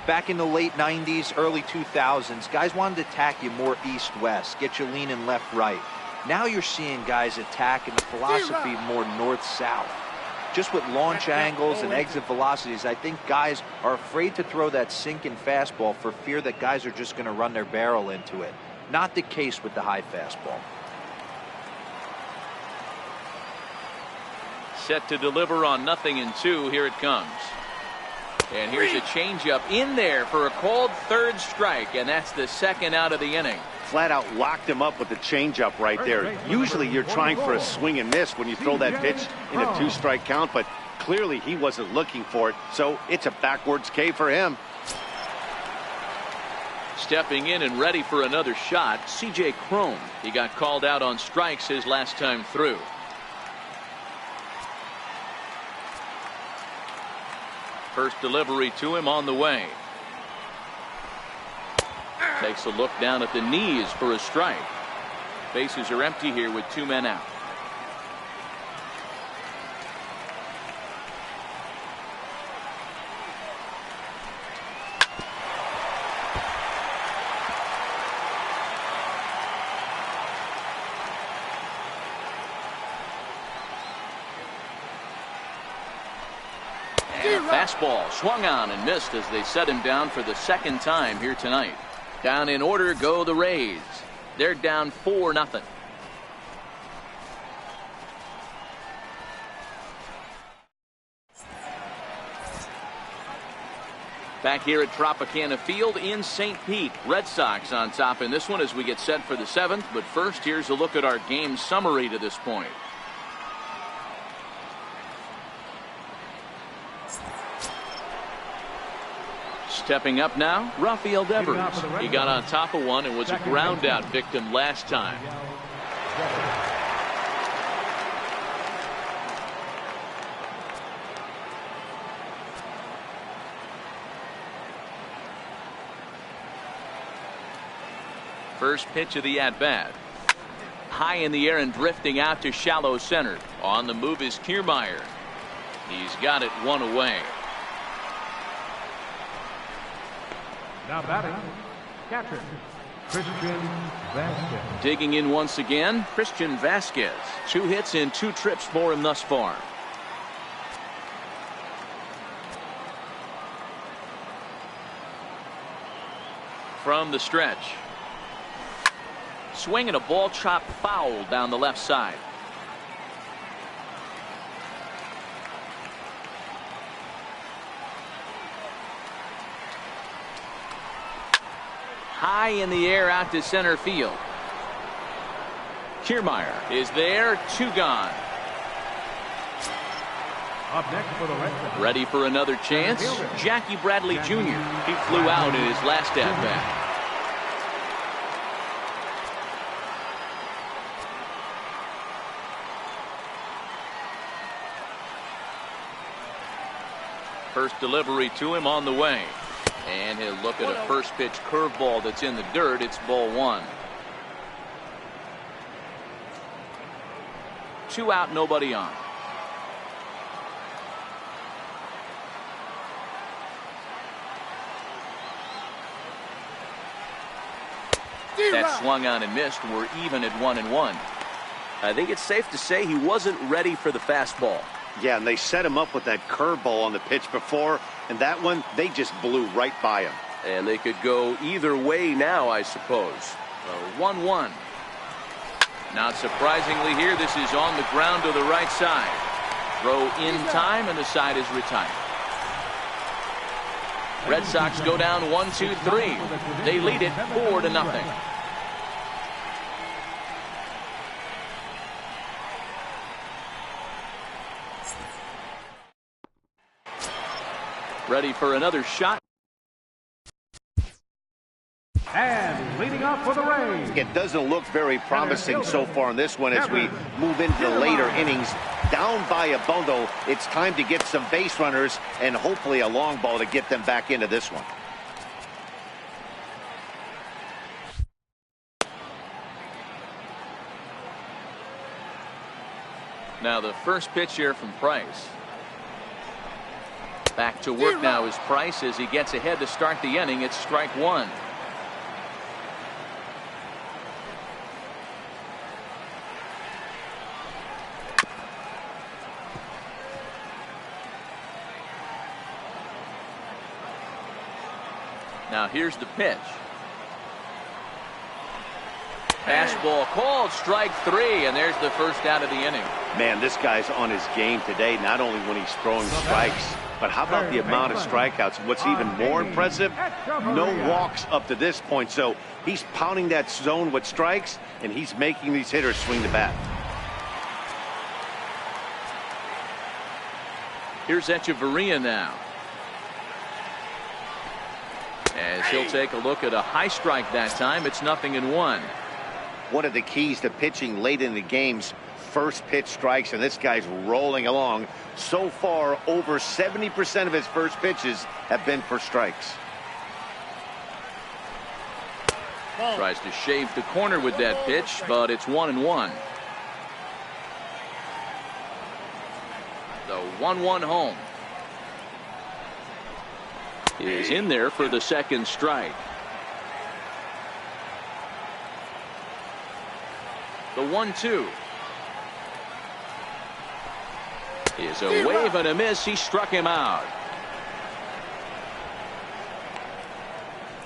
S4: Back in the late 90s, early 2000s, guys wanted to attack you more east-west, get you leaning left-right. Now you're seeing guys attack in the philosophy more north-south. Just with launch angles and exit velocities, I think guys are afraid to throw that sinking fastball for fear that guys are just going to run their barrel into it. Not the case with the high fastball.
S1: Set to deliver on 0-2. Here it comes. And here's a changeup in there for a called third strike, and that's the second out of the inning.
S2: Flat out locked him up with the changeup right there. Usually you're trying for a swing and miss when you throw that pitch in a 2-strike count, but clearly he wasn't looking for it, so it's a backwards K for him.
S1: Stepping in and ready for another shot, C.J. Cron. He got called out on strikes his last time through. First delivery to him on the way. Takes a look down at the knees for a strike. Bases are empty here with 2 men out. Fastball swung on and missed as they set him down for the second time here tonight. Down in order go the Rays. They're down 4-0. Back here at Tropicana Field in St. Pete. Red Sox on top in this one as we get set for the 7th. But first, here's a look at our game summary to this point. Stepping up now, Rafael Devers. He got on top of one and was a ground out victim last time. First pitch of the at-bat. High in the air and drifting out to shallow center. On the move is Kiermaier. He's got it one away.
S3: Now batting, catcher, Christian Vasquez.
S1: Digging in once again, Christian Vasquez. 2 hits and 2 trips for him thus far. From the stretch. Swinging a ball chopped foul down the left side. High in the air out to center field. Kiermaier is there, 2 gone.
S3: Up next for the Red Sox.
S1: Ready for another chance, Jackie Bradley Jr. He flew out in his last at-bat. First delivery to him on the way. And he'll look at a first pitch curveball that's in the dirt. It's ball 1. 2 out, nobody on. That swung on and missed. We're even at 1-1. I think it's safe to say he wasn't ready for the fastball.
S2: Yeah, and they set him up with that curveball on the pitch before, and that one, they just blew right by him.
S1: And they could go either way now, I suppose. 1-1. Not surprisingly here, this is on the ground to the right side. Throw in time, and the side is retired. Red Sox go down 1-2-3. They lead it 4-0. Ready for another shot.
S3: And leading off for the Rays.
S2: It doesn't look very promising so far in this one as we move into the later innings. Down by a bundle, it's time to get some base runners and hopefully a long ball to get them back into this one.
S1: Now the first pitch here from Price. Back to work now is Price as he gets ahead to start the inning. It's strike one. Now here's the pitch. Fastball called, strike three, and there's the first out of the inning.
S2: Man, this guy's on his game today, not only when he's throwing strikes, but how about the amount of strikeouts? And what's even more impressive, no walks up to this point. So he's pounding that zone with strikes, and he's making these hitters swing the bat.
S1: Here's Echeverria now. As he'll take a look at a high strike that time. It's 0-1.
S2: One of the keys to pitching late in the game's first pitch strikes, and this guy's rolling along. So far, over 70% of his first pitches have been for strikes.
S1: Tries to shave the corner with that pitch, but it's 1-1. The 1-1 home is in there for the second strike. The 1-2 is a wave and a miss. He struck him out.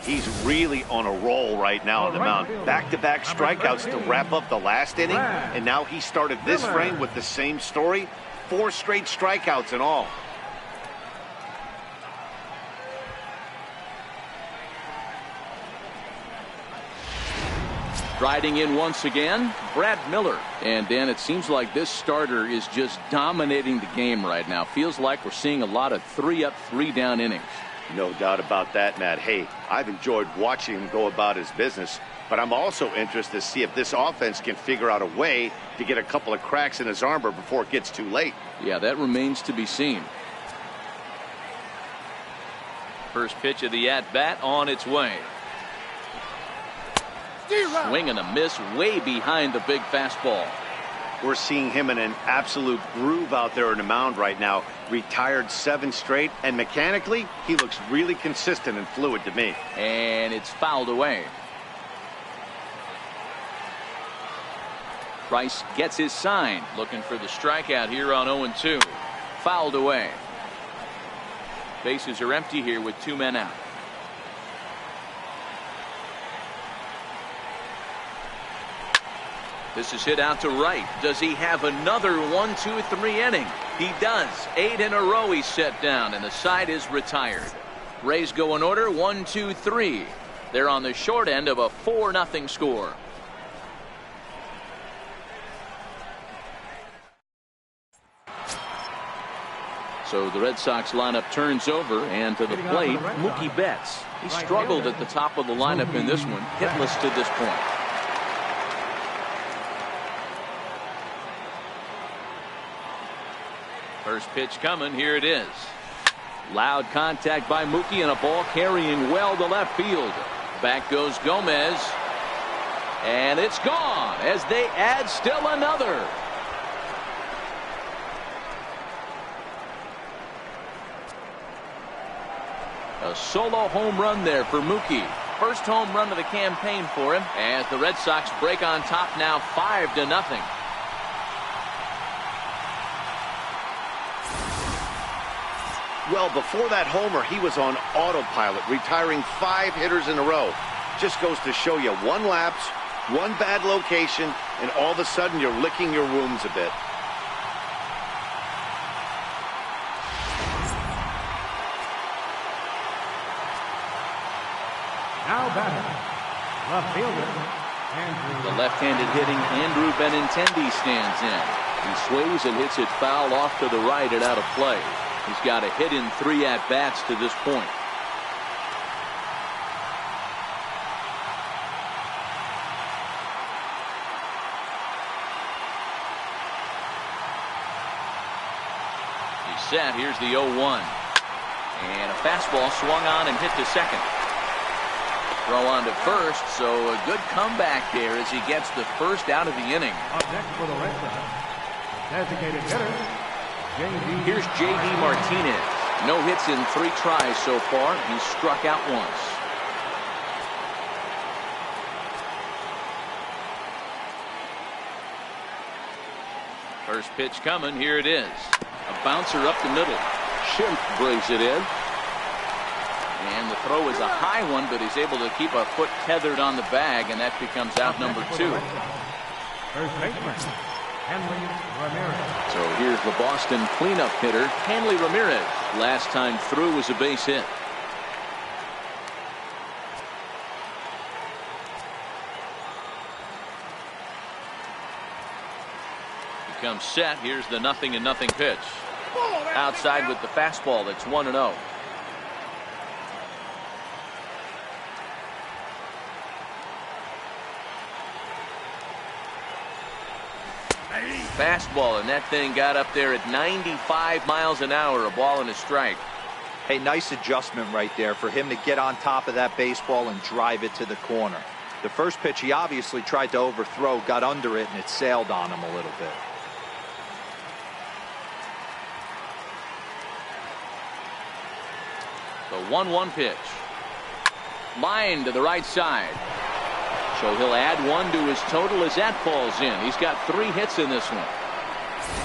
S2: He's really on a roll right now on the mound. Back-to-back strikeouts to wrap up the last inning, and now he started this frame with the same story. 4 straight strikeouts in all.
S1: Riding in once again, Brad Miller. And Dan, it seems like this starter is just dominating the game right now. Feels like we're seeing a lot of 3-up, 3-down innings.
S2: No doubt about that, Matt. Hey, I've enjoyed watching him go about his business, but I'm also interested to see if this offense can figure out a way to get a couple of cracks in his armor before it gets too late.
S1: Yeah, that remains to be seen. First pitch of the at-bat on its way. Swing and a miss way behind the big fastball.
S2: We're seeing him in an absolute groove out there in the mound right now. Retired 7 straight, and mechanically, he looks really consistent and fluid to me.
S1: And it's fouled away. Price gets his sign, looking for the strikeout here on 0-2. Fouled away. Bases are empty here with 2 men out. This is hit out to right. Does he have another 1-2-3 inning? He does. 8 in a row he's set down, and the side is retired. Rays go in order 1-2-3. They're on the short end of a 4-0 score. So the Red Sox lineup turns over, and to the plate, Mookie Betts. He struggled at the top of the lineup in this one, hitless to this point. First pitch coming. Here it is. Loud contact by Mookie and a ball carrying well to left field. Back goes Gomez. And it's gone as they add still another. A solo home run there for Mookie. First home run of the campaign for him as the Red Sox break on top now 5-0.
S2: Well, before that homer, he was on autopilot, retiring 5 hitters in a row. Just goes to show you, 1 lapse, 1 bad location, and all of a sudden you're licking your wounds a bit.
S3: batter, left fielder, Andrew.
S1: The left-handed hitting Andrew Benintendi stands in. He swings and hits it foul off to the right and out of play. He's got a hit in 3 at-bats to this point. He's set. Here's the 0-1. And a fastball swung on and hit to second. Throw on to first, so a good comeback there as he gets the first out of the inning.
S3: Up next for the Red Sox, designated hitter, J.D.
S1: Here's J.D. Martinez. No hits in 3 tries so far. He's struck out once. First pitch coming. Here it is. A bouncer up the middle. Schimpf brings it in. And the throw is a high one, but he's able to keep a foot tethered on the bag, and that becomes out number 2.
S3: First baseman, Hanley Ramirez.
S1: So here's the Boston cleanup hitter, Hanley Ramirez. Last time through was a base hit. He comes set. Here's the 0-0 pitch. Outside with the fastball. That's 1-0. Fastball, and that thing got up there at 95 miles an hour, a ball and a strike.
S4: Hey, nice adjustment right there for him to get on top of that baseball and drive it to the corner. The first pitch he obviously tried to overthrow, got under it, and it sailed on him a little bit.
S1: The 1-1 pitch. Line to the right side. So he'll add 1 to his total as that falls in. He's got 3 hits in this one.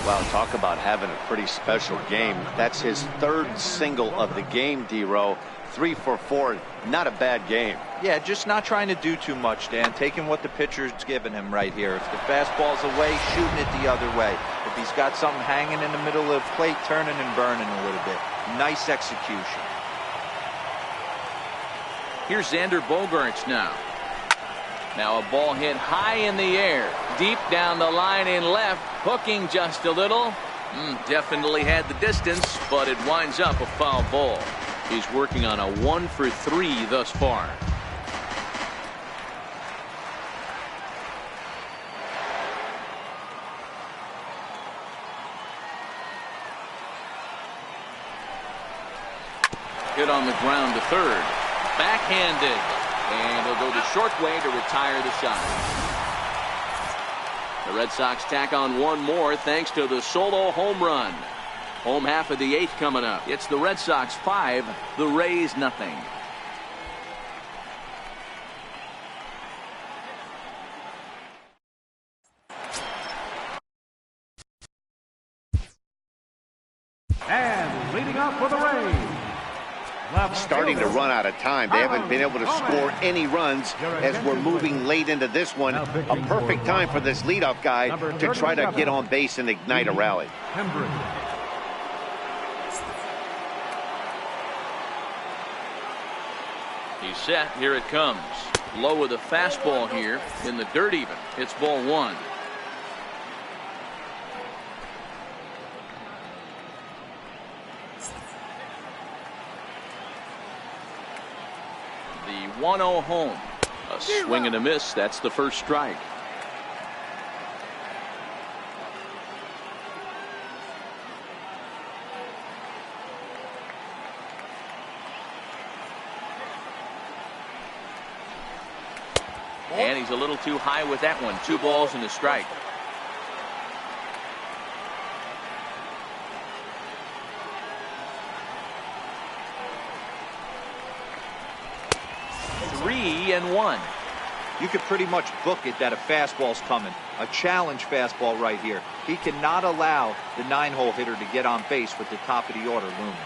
S2: Wow, talk about having a pretty special game. That's his 3rd single of the game, D-Row. 3 for 4. Not a bad game.
S4: Yeah, just not trying to do too much, Dan. Taking what the pitcher's given him right here. If the fastball's away, shooting it the other way. If he's got something hanging in the middle of the plate, turning and burning a little bit. Nice execution.
S1: Here's Xander Bogaerts now. Now a ball hit high in the air, deep down the line in left, hooking just a little. Definitely had the distance, but it winds up a foul ball. He's working on a 1 for 3 thus far. Hit on the ground to third. Backhanded. And he'll go the short way to retire the side. The Red Sox tack on 1 more thanks to the solo home run. Home half of the 8th coming up. It's the Red Sox 5, the Rays nothing.
S3: And leading off for the Rays,
S2: Starting to run out of time. They haven't been able to score any runs as we're moving late into this one. A perfect time for this leadoff guy to try to get on base and ignite a rally.
S1: He's set. Here it comes. Low with a fastball here in the dirt even. It's ball 1. The 1-0 home. A swing and a miss. That's the first strike. And he's a little too high with that one. 2 balls and a strike. And 1.
S4: You could pretty much book it that a fastball's coming. A challenge fastball right here. He cannot allow the 9-hole hitter to get on base with the top of the order looming.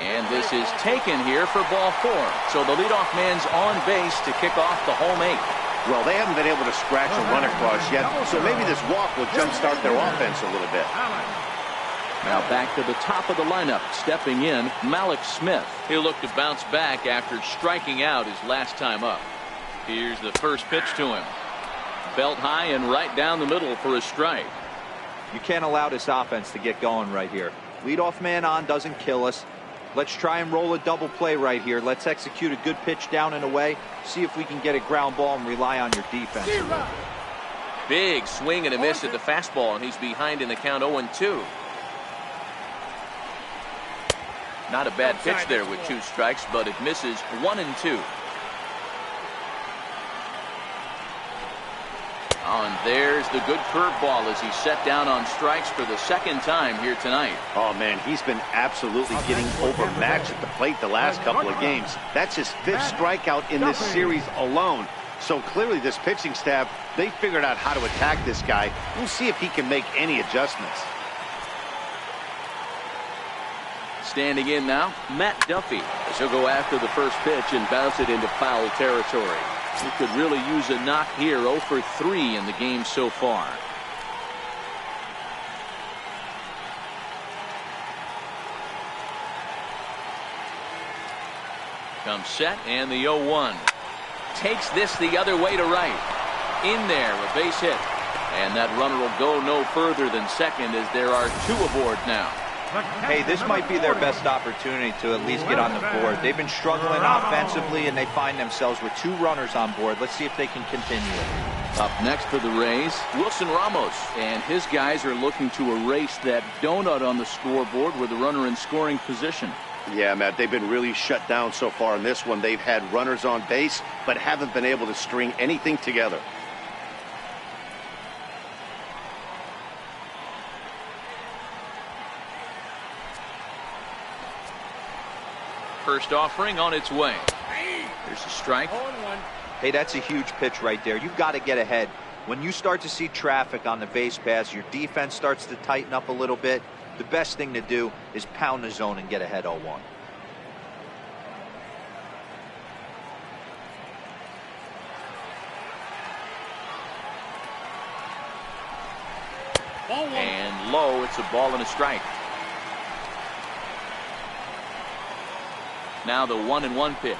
S1: And this is taken here for ball 4. So the leadoff man's on base to kick off the home 8th.
S2: Well, they haven't been able to scratch a run across yet, so maybe this walk will jumpstart their offense a little bit.
S1: Now back to the top of the lineup, stepping in, Malik Smith. He'll look to bounce back after striking out his last time up. Here's the first pitch to him. Belt high and right down the middle for a strike.
S4: You can't allow this offense to get going right here. Leadoff man on doesn't kill us. Let's try and roll a double play right here. Let's execute a good pitch down and away. See if we can get a ground ball and rely on your defense.
S1: Big swing and a miss at the fastball, and he's behind in the count 0-2. Not a bad pitch there with 2 strikes, but it misses 1-2. Oh, and there's the good curveball as he's set down on strikes for the second time here tonight.
S2: Oh, man, he's been absolutely getting overmatched at the plate the last couple of games. That's his 5th strikeout in this series alone. So clearly this pitching staff, they figured out how to attack this guy. We'll see if he can make any adjustments.
S1: Standing in now, Matt Duffy, as he'll go after the first pitch and bounce it into foul territory. He could really use a knock here. 0 for 3 in the game so far. Comes set, and the 0-1. Takes this the other way to right. In there, a base hit. And that runner will go no further than second as there are 2 aboard now.
S4: Hey, this might be their best opportunity to at least get on the board. They've been struggling offensively, and they find themselves with 2 runners on board. Let's see if they can continue it.
S1: Up next for the Rays, Wilson Ramos. And his guys are looking to erase that donut on the scoreboard with the runner in scoring position.
S2: Yeah, Matt, they've been really shut down so far in this one. They've had runners on base, but haven't been able to string anything together.
S1: First offering on its way. There's a strike.
S4: Hey, that's a huge pitch right there. You've got to get ahead. When you start to see traffic on the base pass, your defense starts to tighten up a little bit. The best thing to do is pound the zone and get ahead 0-1.
S1: And low, it's a ball and a strike. Now the 1-1 pitch.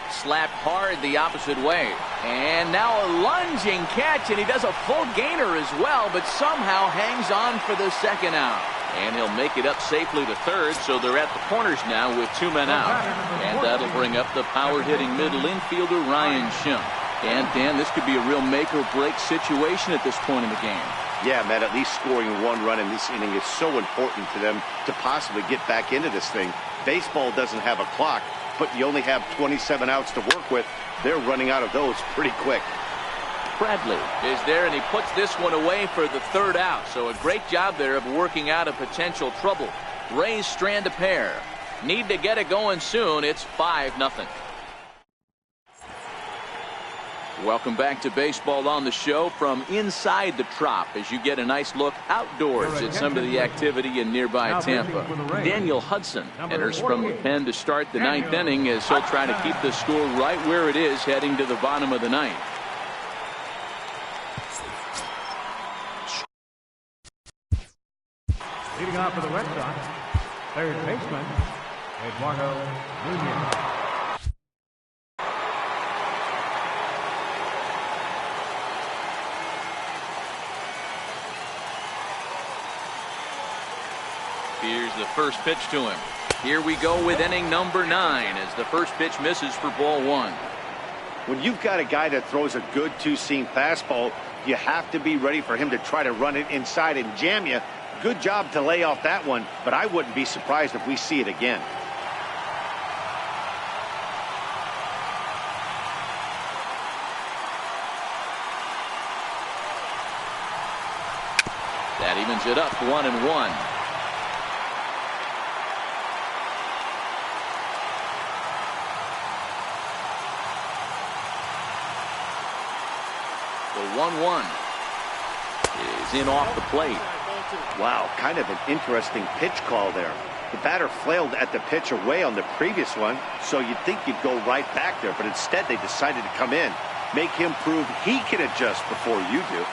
S1: Slapped hard the opposite way. And now a lunging catch, and he does a full gainer as well, but somehow hangs on for the second out. And he'll make it up safely to third, so they're at the corners now with 2 men out. And that'll bring up the power-hitting middle infielder, Ryan Schimpf. And, Dan, this could be a real make-or-break situation at this point in the game.
S2: Yeah, Matt, at least scoring 1 run in this inning is so important to them to possibly get back into this thing. Baseball doesn't have a clock, but you only have 27 outs to work with. They're running out of those pretty quick.
S1: Bradley is there, and he puts this one away for the 3rd out. So a great job there of working out a potential trouble. Rays strand a pair. Need to get it going soon. It's 5-0. Welcome back to Baseball on the Show from inside the Trop as you get a nice look outdoors at some of the activity in nearby Tampa. Daniel Hudson enters from the pen to start the 9th inning as he'll try to keep the score right where it is heading to the bottom of the 9th.
S3: Leading off for the Red Sox, 3rd baseman, Eduardo Nunez.
S1: Here's the first pitch to him. Here we go with inning number 9 as the first pitch misses for ball 1.
S2: When you've got a guy that throws a good 2-seam fastball, you have to be ready for him to try to run it inside and jam you. Good job to lay off that one, but I wouldn't be surprised if we see it again.
S1: That evens it up 1-1. The 1-1 is in off the plate.
S2: Wow, kind of an interesting pitch call there. The batter flailed at the pitch away on the previous one, so you'd think you'd go right back there, but instead they decided to come in, make him prove he can adjust before you do.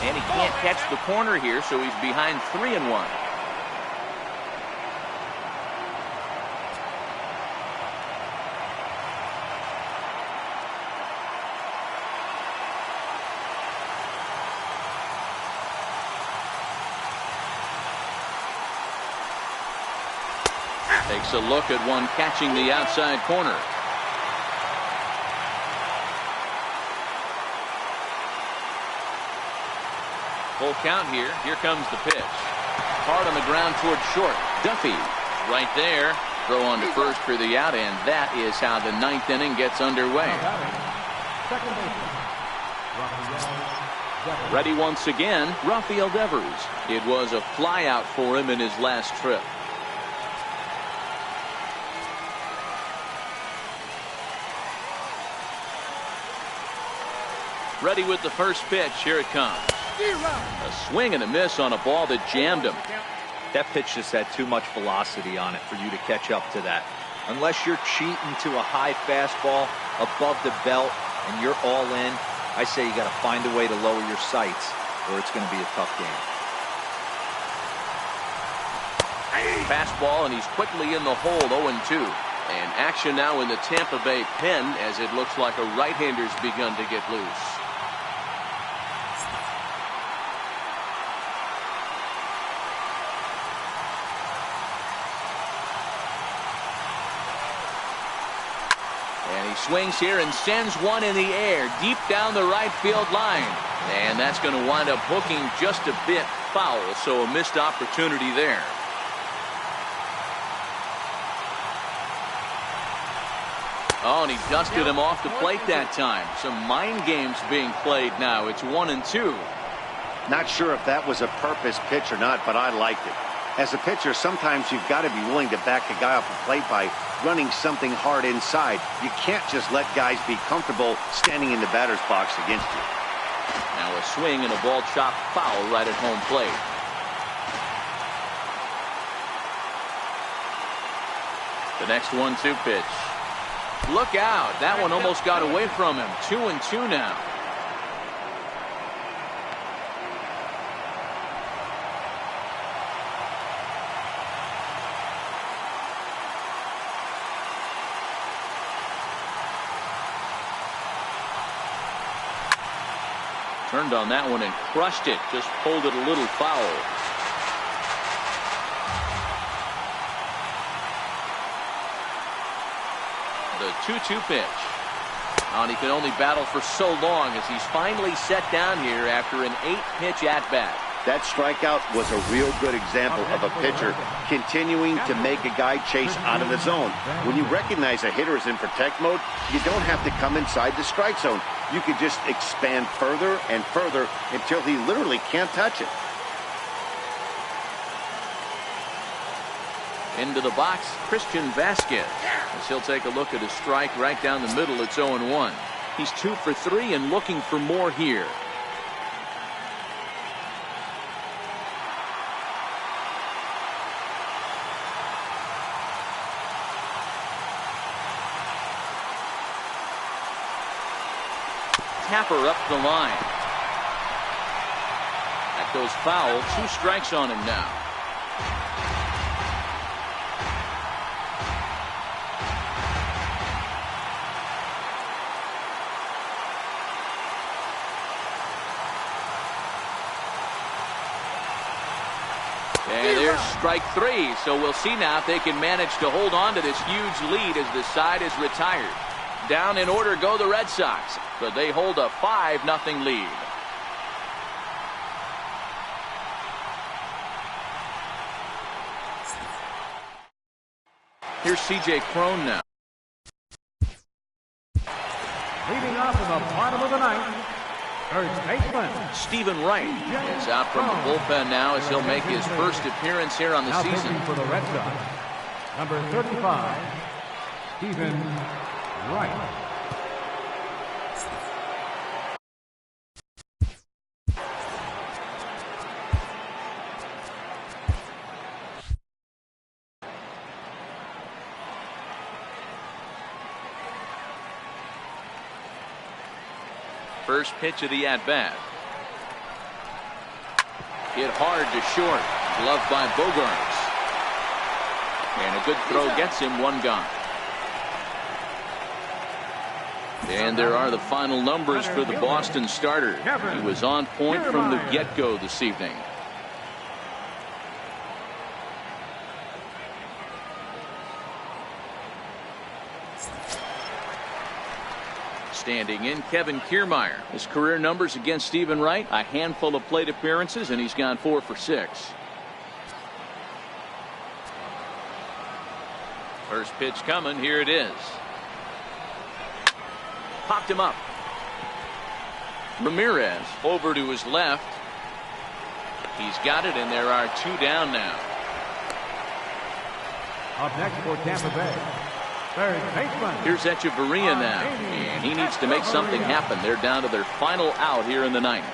S1: And he can't catch the corner here, so he's behind 3-1. Takes a look at one catching the outside corner. Full count here. Here comes the pitch. Hard on the ground toward short. Duffy right there. Throw on to first for the out, and that is how the 9th inning gets underway. Ready once again, Rafael Devers. It was a flyout for him in his last trip. Ready with the first pitch. Here it comes. A swing and a miss on a ball that jammed him.
S4: That pitch just had too much velocity on it for you to catch up to that. Unless you're cheating to a high fastball above the belt and you're all in, I say you got to find a way to lower your sights or it's going to be a tough game.
S1: Fastball, and he's quickly in the hole, 0-2. And action now in the Tampa Bay pen as it looks like a right-hander's begun to get loose. Swings here and sends one in the air deep down the right field line, and that's going to wind up hooking just a bit foul, so a missed opportunity there. Oh, and he dusted him off the plate that time. Some mind games being played now. It's 1-2.
S2: Not sure if that was a purpose pitch or not, but I liked it. As a pitcher, sometimes you've got to be willing to back a guy off the plate by running something hard inside. You can't just let guys be comfortable standing in the batter's box against you.
S1: Now a swing and a ball chopped foul right at home plate. The next 1-2 pitch. Look out. That one almost got away from him. 2-2 now. Turned on that one and crushed it. Just pulled it a little foul. The 2-2 pitch. And he can only battle for so long as he's finally set down here after an 8-pitch at-bat.
S2: That strikeout was a real good example of a pitcher continuing to make a guy chase out of the zone. When you recognize a hitter is in protect mode, you don't have to come inside the strike zone. You can just expand further and further until he literally can't touch it.
S1: Into the box, Christian Vasquez. As he'll take a look at a strike right down the middle. It's 0-1. He's 2 for 3 and looking for more here. Tapper up the line. That goes foul. 2 strikes on him now. And there's strike 3. So we'll see now if they can manage to hold on to this huge lead as the side is retired. Down in order go the Red Sox, but they hold a 5-0 lead. Here's C.J. Cron now.
S3: Leading off in the bottom of the ninth, first baseman
S1: Stephen Wright is out from the bullpen now as he'll make his first appearance here on the
S3: now
S1: season.
S3: pitching for the Red Sox, number 35, Stephen Wright.
S1: First pitch of the at-bat. Hit hard to short. Gloved by Bogarts. And a good throw gets him one gone. And there are the final numbers for the Boston starter. He was on point from the get-go this evening. Standing in, Kevin Kiermaier. His career numbers against Stephen Wright, a handful of plate appearances, and he's gone 4 for 6. First pitch coming. Here it is. Popped him up. Ramirez over to his left. He's got it, and there are 2 down now.
S3: Up next for Tampa Bay, third baseman.
S1: Here's Echeverria now, and he needs to make something happen. They're down to their final out here in the ninth.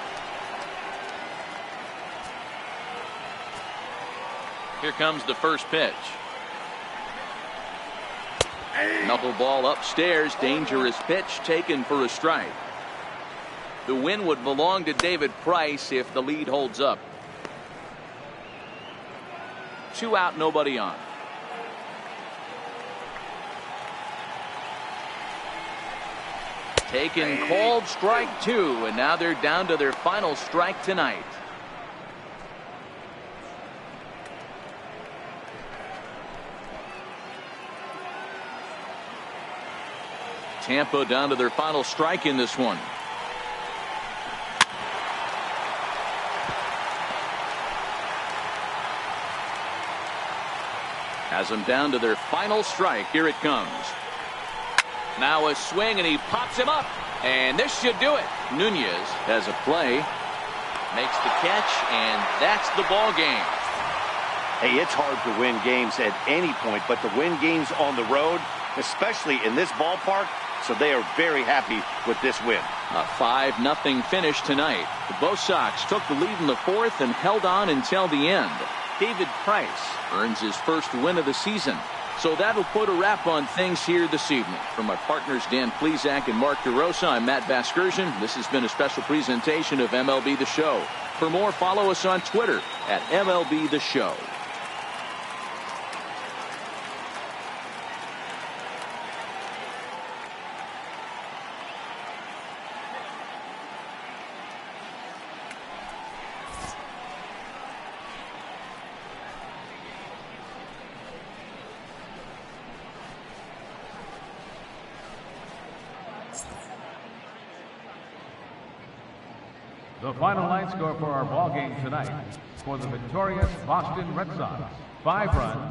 S1: Here comes the first pitch. Knuckleball upstairs. Dangerous pitch taken for a strike. The win would belong to David Price if the lead holds up. 2 out, nobody on. Taken, called, strike 2, and now they're down to their final strike tonight. Tampa down to their final strike in this one. Has them down to their final strike. Here it comes. Now a swing, and he pops him up, and this should do it. Nunez has a play, makes the catch, and that's the ball game.
S2: Hey, it's hard to win games at any point, but to win games on the road, especially in this ballpark, so they are very happy with this win.
S1: A 5-0 finish tonight. The Bo Sox took the lead in the 4th and held on until the end. David Price earns his first win of the season. So that'll put a wrap on things here this evening. From my partners Dan Plesac and Mark DeRosa, I'm Matt Vasgersian. This has been a special presentation of MLB The Show. For more, follow us on Twitter at MLB The Show.
S3: The final line score for our ball game tonight. For the victorious Boston Red Sox, 5 runs